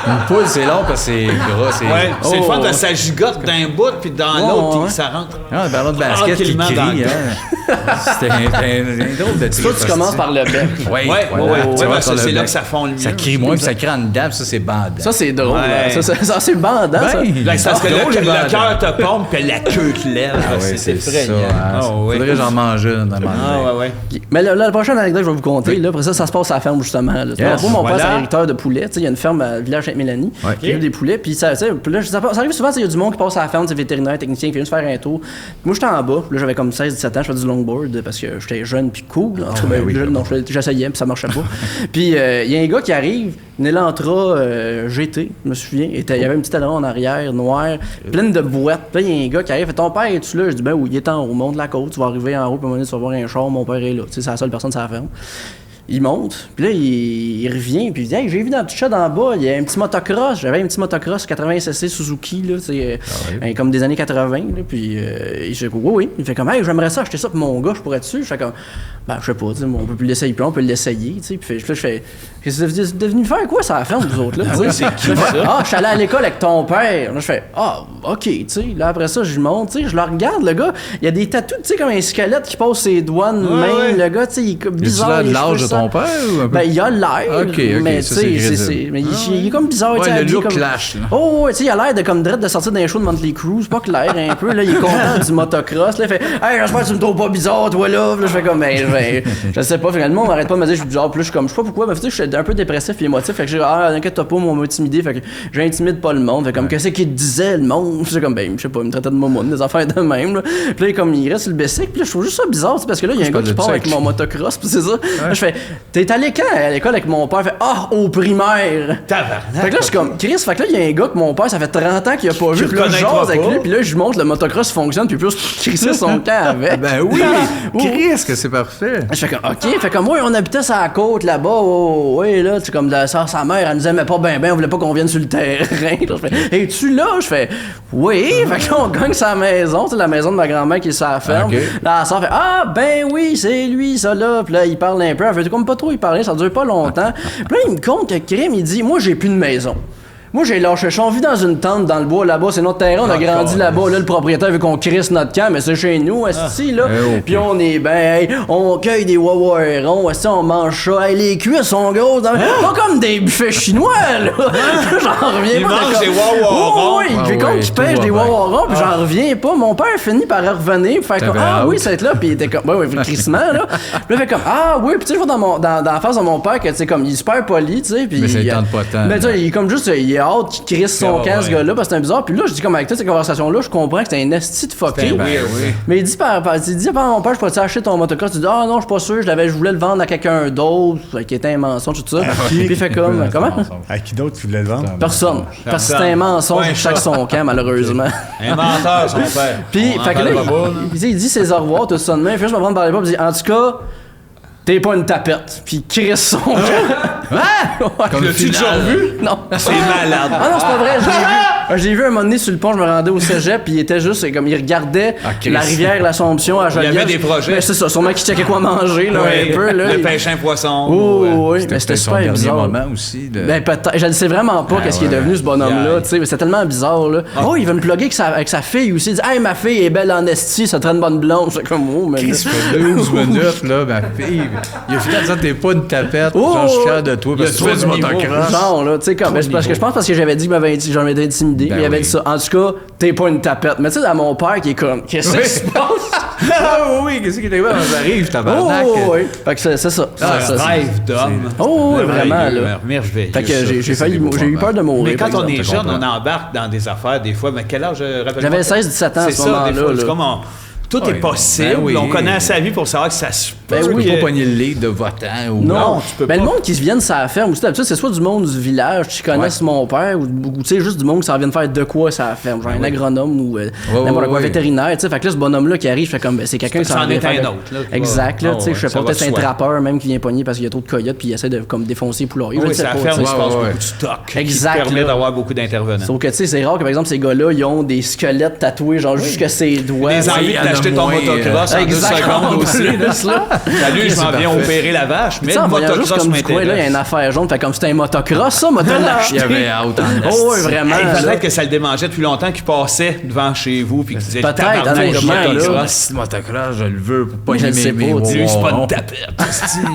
Une poule, c'est long parce que gras, c'est... Ouais, c'est le fun Oh. de ça gigote d'un bout, puis dans Ouais, l'autre, ouais. ça rentre. Ah, le ballon de basket qui tranquillement crie, dans le C'était un drôle de Toi, tu commences par le bec. Oui, Ouais, c'est là que ça fond le mieux. Ça crie moins, puis ça crie en dedans, puis ça, c'est bandant. Ça, c'est drôle. Ouais. Hein. Ça, c'est bandant, ça. Ben, Là, c'est parce que drôle, les le bandants. cœur te pompe, puis la queue te lève. Ah ouais, c'est ça, effrayant. hein. Ah ouais. Faudrait que j'en mange une. Ah ouais. Mais là, la prochaine anecdote que je vais vous conter, là, après ça se passe à la ferme, justement. Là. Yes, Mon père, voilà. c'est agriculteur de poulets. Tu sais, il y a une ferme à village Sainte-Mélanie. Ouais. Qui élève des poulets. Puis ça arrive souvent, il y a du monde qui passe à la ferme, vétérinaire, technicien, qui vient se faire un tour. Moi, j'étais en bas. Là, j'avais comme 16-17 ans. Je faisais du longboard parce que j'étais jeune puis cool. En tout cas, non, j'essayais, puis ça marchait pas. Puis il y a un gars qui arrive, une Elantra GT, je me souviens. Il y avait un petit talon en arrière, noir, pleine de boîtes. Puis là, il y a un gars qui arrive, fait ton père, es-tu là? Je dis, ben oui, il est en haut, monte la côte, tu vas arriver en haut, puis à un moment donné, tu vas voir un char, mon père est là. Tu sais, c'est la seule personne sur la ferme. Il monte, puis là, il revient, puis il dit, hey, j'ai vu dans le petit chat d'en bas, il y a un petit motocross. J'avais un petit motocross 80cc Suzuki, là, comme des années 80, là, puis il fait, oui. Il fait comme, hey, j'aimerais ça acheter ça pour mon gars, je pourrais dessus. Je fais comme, ben, je sais pas, on peut plus l'essayer, puis on peut l'essayer, tu sais. Puis là, je fais, qu'est-ce que vous êtes devenu faire quoi, ça va faire, vous autres, là? c'est qui, ça? Ah, je suis allé à l'école avec ton père. Là, je fais, ah, ok, tu sais. Là, après ça, je monte, tu sais, je le regarde, le gars, il y a des tatous, tu sais, comme un squelette qui passe ses doigts de main. ouais. Le gars, tu sais, il est bizarre. Il a l'âge de ton père ou un peu? Ben, il a l'air, Ok, mais tu ça, sais, c'est crédible. mais il est comme bizarre, tu sais. Ouais, le habillé look comme... clash, là. Oh, ouais, tu sais, il a l'air de comme drette de sortir d'un show de Motley Crue, c'est pas clair un peu, là, il est content du motocross, là, il fait, hey, j'espère que tu me trouves pas bizarre, toi, là. Puis là, je fais comme, je sais pas, finalement, on arrête pas de me dire, je suis bizarre, puis là, je suis comme, je sais pas pourquoi, mais tu sais, je suis un peu dépressif puis émotif, fait que j'ai, t'inquiète pas, moi, on m'a intimidé, fait que j'intimide pas le monde, fait comme, qu'est-ce qu'il disait, le monde? C'est comme, ben, je sais pas, il me traitait de momoune, des affaires de même, là. Puis là, comme, il reste sur le basic, puis là, je trouve juste ça bizarre, tu sais, parce que là, il y a un gars qui part avec mon motocross, puis c'est ça. Là, je fais, t'es allé quand à l'école avec mon père? Fait, au primaire. Tabarnak. Fait que là, je suis comme, Chris, fait que là, il y a un gars que mon père, ça fait 30 ans qu'il a pas vu, puis là, je reconnaîtras jase avec pas. lui, puis là, je lui montre le motocross fonctionne, puis plus crisser son camp avec. Ben oui! Oh. Chris, que c'est parfait! Je fais comme, ok, fait comme, oui, on habitait sur la côte là-bas, oui, là, tu sais, comme, sa mère, elle nous aimait pas ben, on voulait pas qu'on vienne sur le terrain. Là, je fais, es-tu là? Je fais, oui, fait que là, on gagne sa maison, tu sais, la maison de ma grand-mère qui est sur la ferme. Okay. Là, la sœur fait, ah, ben oui, c'est lui, ça là, puis là, il parle un peu, elle fait comme pas trop, il parlait, ça dure pas longtemps. Puis là, il me compte que Krim, il dit, moi, j'ai plus de maison. Moi, j'ai lâché. On vit dans une tente dans le bois là-bas. C'est notre terrain. On a grandi là-bas. Là, le propriétaire veut qu'on crisse notre camp, mais c'est chez nous, esti, là. Puis on est ben, hey, on cueille des wawarons, esti, on mange ça. Hey, les cuisses sont grosses. Pas comme des buffets chinois, là. J'en reviens Il pas. mange des wawarons. Oui, il fait comme qu'il pêche des wawarons, puis j'en reviens pas. Mon père finit par revenir, puis faire comme, ah oui, c'est là. Puis il était comme, ouais, crissement, là. Puis là, il fait comme, ah oui, puis tu sais, je vois dans la face de mon père que, tu sais, comme, il est super poli, tu sais. Mais ça, il tente pas tant. Mais tu sais, il est comme juste, il est hâte qu'il crisse son camp, ce gars-là, parce que c'est un bizarre. Puis là, je dis comme avec toutes ces conversations-là, je comprends que c'est un esti de fucké. Mais il dit par mon père, je pourrais-tu acheter ton motocross? Tu dis, ah non, je suis pas sûr, je voulais le vendre à quelqu'un d'autre, qui était un mensonge, tout ça. Puis il fait comme, comment? À qui d'autre tu voulais le vendre? Personne. Parce que c'est un mensonge pour chaque son camp, malheureusement. Un menteur, son père. Puis, On en fait que là, parlera pas, il dit ses au revoir, tout ça de même. Puis je me prends par les bras, puis il dit, en tout cas, t'es pas une tapette. Puis il crisse son camp. Comme l'as-tu déjà vu? Non. C'est malade. Ah non, c'est pas vrai, j'ai vu un moment donné sur le pont, je me rendais au cégep, puis il était juste comme il regardait la rivière l'Assomption à Joliette. Il y avait des projets. Mais c'est ça, sûrement qu'il checkait quoi manger, là, un peu. Là, le pêche un poisson. Oh, oui, mais c'était son super dernier bizarre. moment aussi. Ben peut-être, je ne sais vraiment pas qu'est-ce qui est devenu ce bonhomme-là, tu sais, mais c'était tellement bizarre, là. Oh, il veut me plugger avec sa fille aussi, il dit, hey, ma fille est belle en esti, ça te rend une bonne blonde. C'est comme, oh, mais. Il se fait 12 minutes, là, ma fille. Il a fini en disant, t'es pas une tapette, genre, je suis fier de toi, parce que tu fais du motocross. Genre, là, tu sais, comme, parce que je pense parce que j'avais dit que j'en étais intimidé, mais il avait dit ça. En tout cas, t'es pas une tapette. Mais tu sais, à mon père qui est comme, qu'est-ce qui se passe? Ah oui, qu'est-ce qui est arrivé? J'arrive, tabarnak. Oh, oui. Fait que c'est ça. Rêve d'homme. Oh, oui, vraiment, là. Merveilleux. Fait que j'ai eu peur de mourir. Mais quand on est jeune, comprends. on embarque dans des affaires des fois. Mais quel âge rappelle-moi? J'avais 16-17 ans à C'est ce ça, moment-là. des fois. là. C'est comme tout est possible. Ben oui. On connaît sa vie pour savoir que ça se peut. Ben Tu oui. peux pas pogner le lead de votant ou Non, tu peux ben, pas. le monde qui se viennent sur la ferme aussi, d'habitude, c'est soit du monde du village qui connaissent mon père ou tu sais, juste du monde qui s'en vient faire de quoi sur la ferme, genre un agronome ou n'importe quoi vétérinaire, tu sais. Fait que là, ce bonhomme-là qui arrive, fait comme, ben, c'est quelqu'un qui s'en vient faire. un autre, là, Exact, là, tu sais, je sais ça pas, va peut-être un de soi. trappeur même qui vient pogner parce qu'il y a trop de coyotes puis il essaie de comme défoncer les poulaillers. Je Oui, ne sais ça pas, ferme, tu il sais. se passe ouais. beaucoup de stock. Exact, Qui permet là. d'avoir beaucoup d'intervenants. Sauf que, tu sais, c'est rare que, par exemple, ces gars-là, ils ont des squelettes tatoués, genre jusqu'à ses doigts. Les Oui, envies il y de en a acheter ton moins, motocross en 2 secondes aussi. Là. Salut, je m'en viens opérer la vache, mais Tu sais, le en voyant juste motocross comme du coin, là, il y a m'intéresse. une affaire jaune. Fait comme c'était un motocross, ça, m'a Il y avait out en Oh, oui, vraiment. Hey, là. peut-être que ça le démangeait depuis longtemps qu'il passait devant chez vous puis qu'il disait Peut-être, tabarnak, honnêtement, je là. motocross. Motocross, je le veux pour pas Je aimer sais mes pas, Lui, c'est pas wow. une tapette.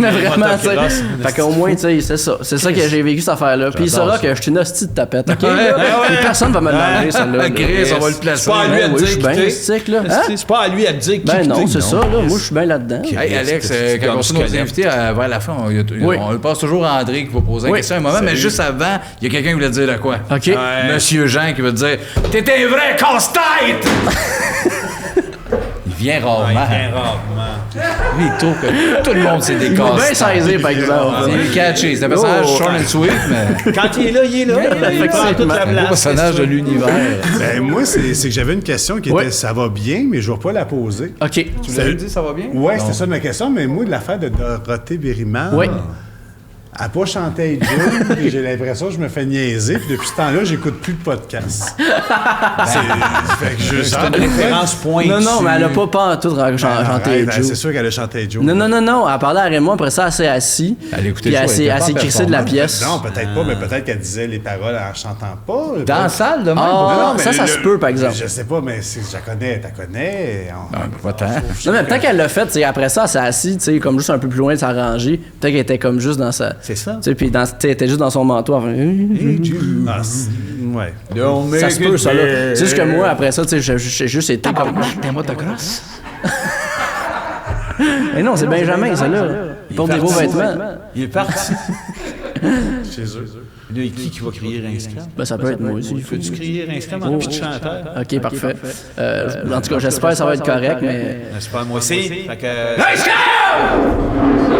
Mais vraiment, tu sais. Motocross. Fait qu'au moins, tu sais, c'est ça. C'est ça que j'ai vécu, cette affaire-là. Puis il saura que je suis une hostie de tapette, OK? là? Puis personne va me demander, celle-là. là. Chris, on va le placer. C'est pas à lui à Ben te oui, je suis dire bien qui t'es. stick, là. Hein? C'est pas à lui à te dire qui Ben non, t'es. c'est ça, là. Moi, je suis bien là-dedans. Hey Alex, quand on reçoit nos invités vers la fin, Oui. on passe toujours à André qui va poser une Oui. question à un moment, mais juste avant, il y a quelqu'un qui voulait dire de quoi. OK? Monsieur Jean qui veut dire « T'es un vrai casse-tête! » Il vient rarement. Bien rarement. Lui, il trouve que tout le monde c'est des Il m'a bien casse-têtes. saisi, par exemple. C'est catchy. C'est un personnage Oh. short and sweet, mais Quand il est là, il est là. Il prend toute la un beau place. personnage de l'univers. Ben, moi, c'est que j'avais une question qui était Ouais. ça va bien, mais je ne vais pas la poser. OK. Tu vous avez dit ça va bien? Ouais, c'était ça ma question, mais moi, de l'affaire de Dorothée Berryman, Oui. elle n'a pas chanté avec Joe, puis j'ai l'impression que je me fais niaiser, puis depuis ce temps-là, j'écoute plus de podcasts. Fait que je C'est une référence pointue. Non, mais elle a pas en tout chanté Arrête, Joe. c'est sûr qu'elle a chanté avec Joe. Non. Elle parlait à Raymond, après ça, elle s'est assise. Elle écoutait Puis le elle show, s'est elle était pas crissée de la performante. pièce. Non, peut-être pas, mais peut-être qu'elle disait les paroles en chantant pas. Dans la salle, de même? Ah, mais ça se peut, par exemple. Je sais pas, mais je la connais, t'as connais. Pas tant. Non, mais peut-être qu'elle l'a fait, tu sais, après ça, elle s'est assise, tu sais, comme juste un peu plus loin de sa rangée. Peut-être qu'elle était comme juste dans sa. C'est ça. Tu sais, puis tu sais, elle était juste dans son manteau. Ah, ouais. Ça se peut, ça, là. C'est juste que moi, après ça, tu sais, j'ai juste été comme. T'es un motocross? Mais non, c'est Benjamin, ça, là. Il porte des beaux vêtements. Il est parti. Chez eux. Là, qui va crier Rince-Crème? Ben, ça peut être moi aussi. Peux-tu crier Rince-Crème en pitch chanteur? Ok, parfait. En tout cas, j'espère que ça va être correct, mais. C'est pas moi aussi. Fait que... Rince-Crème!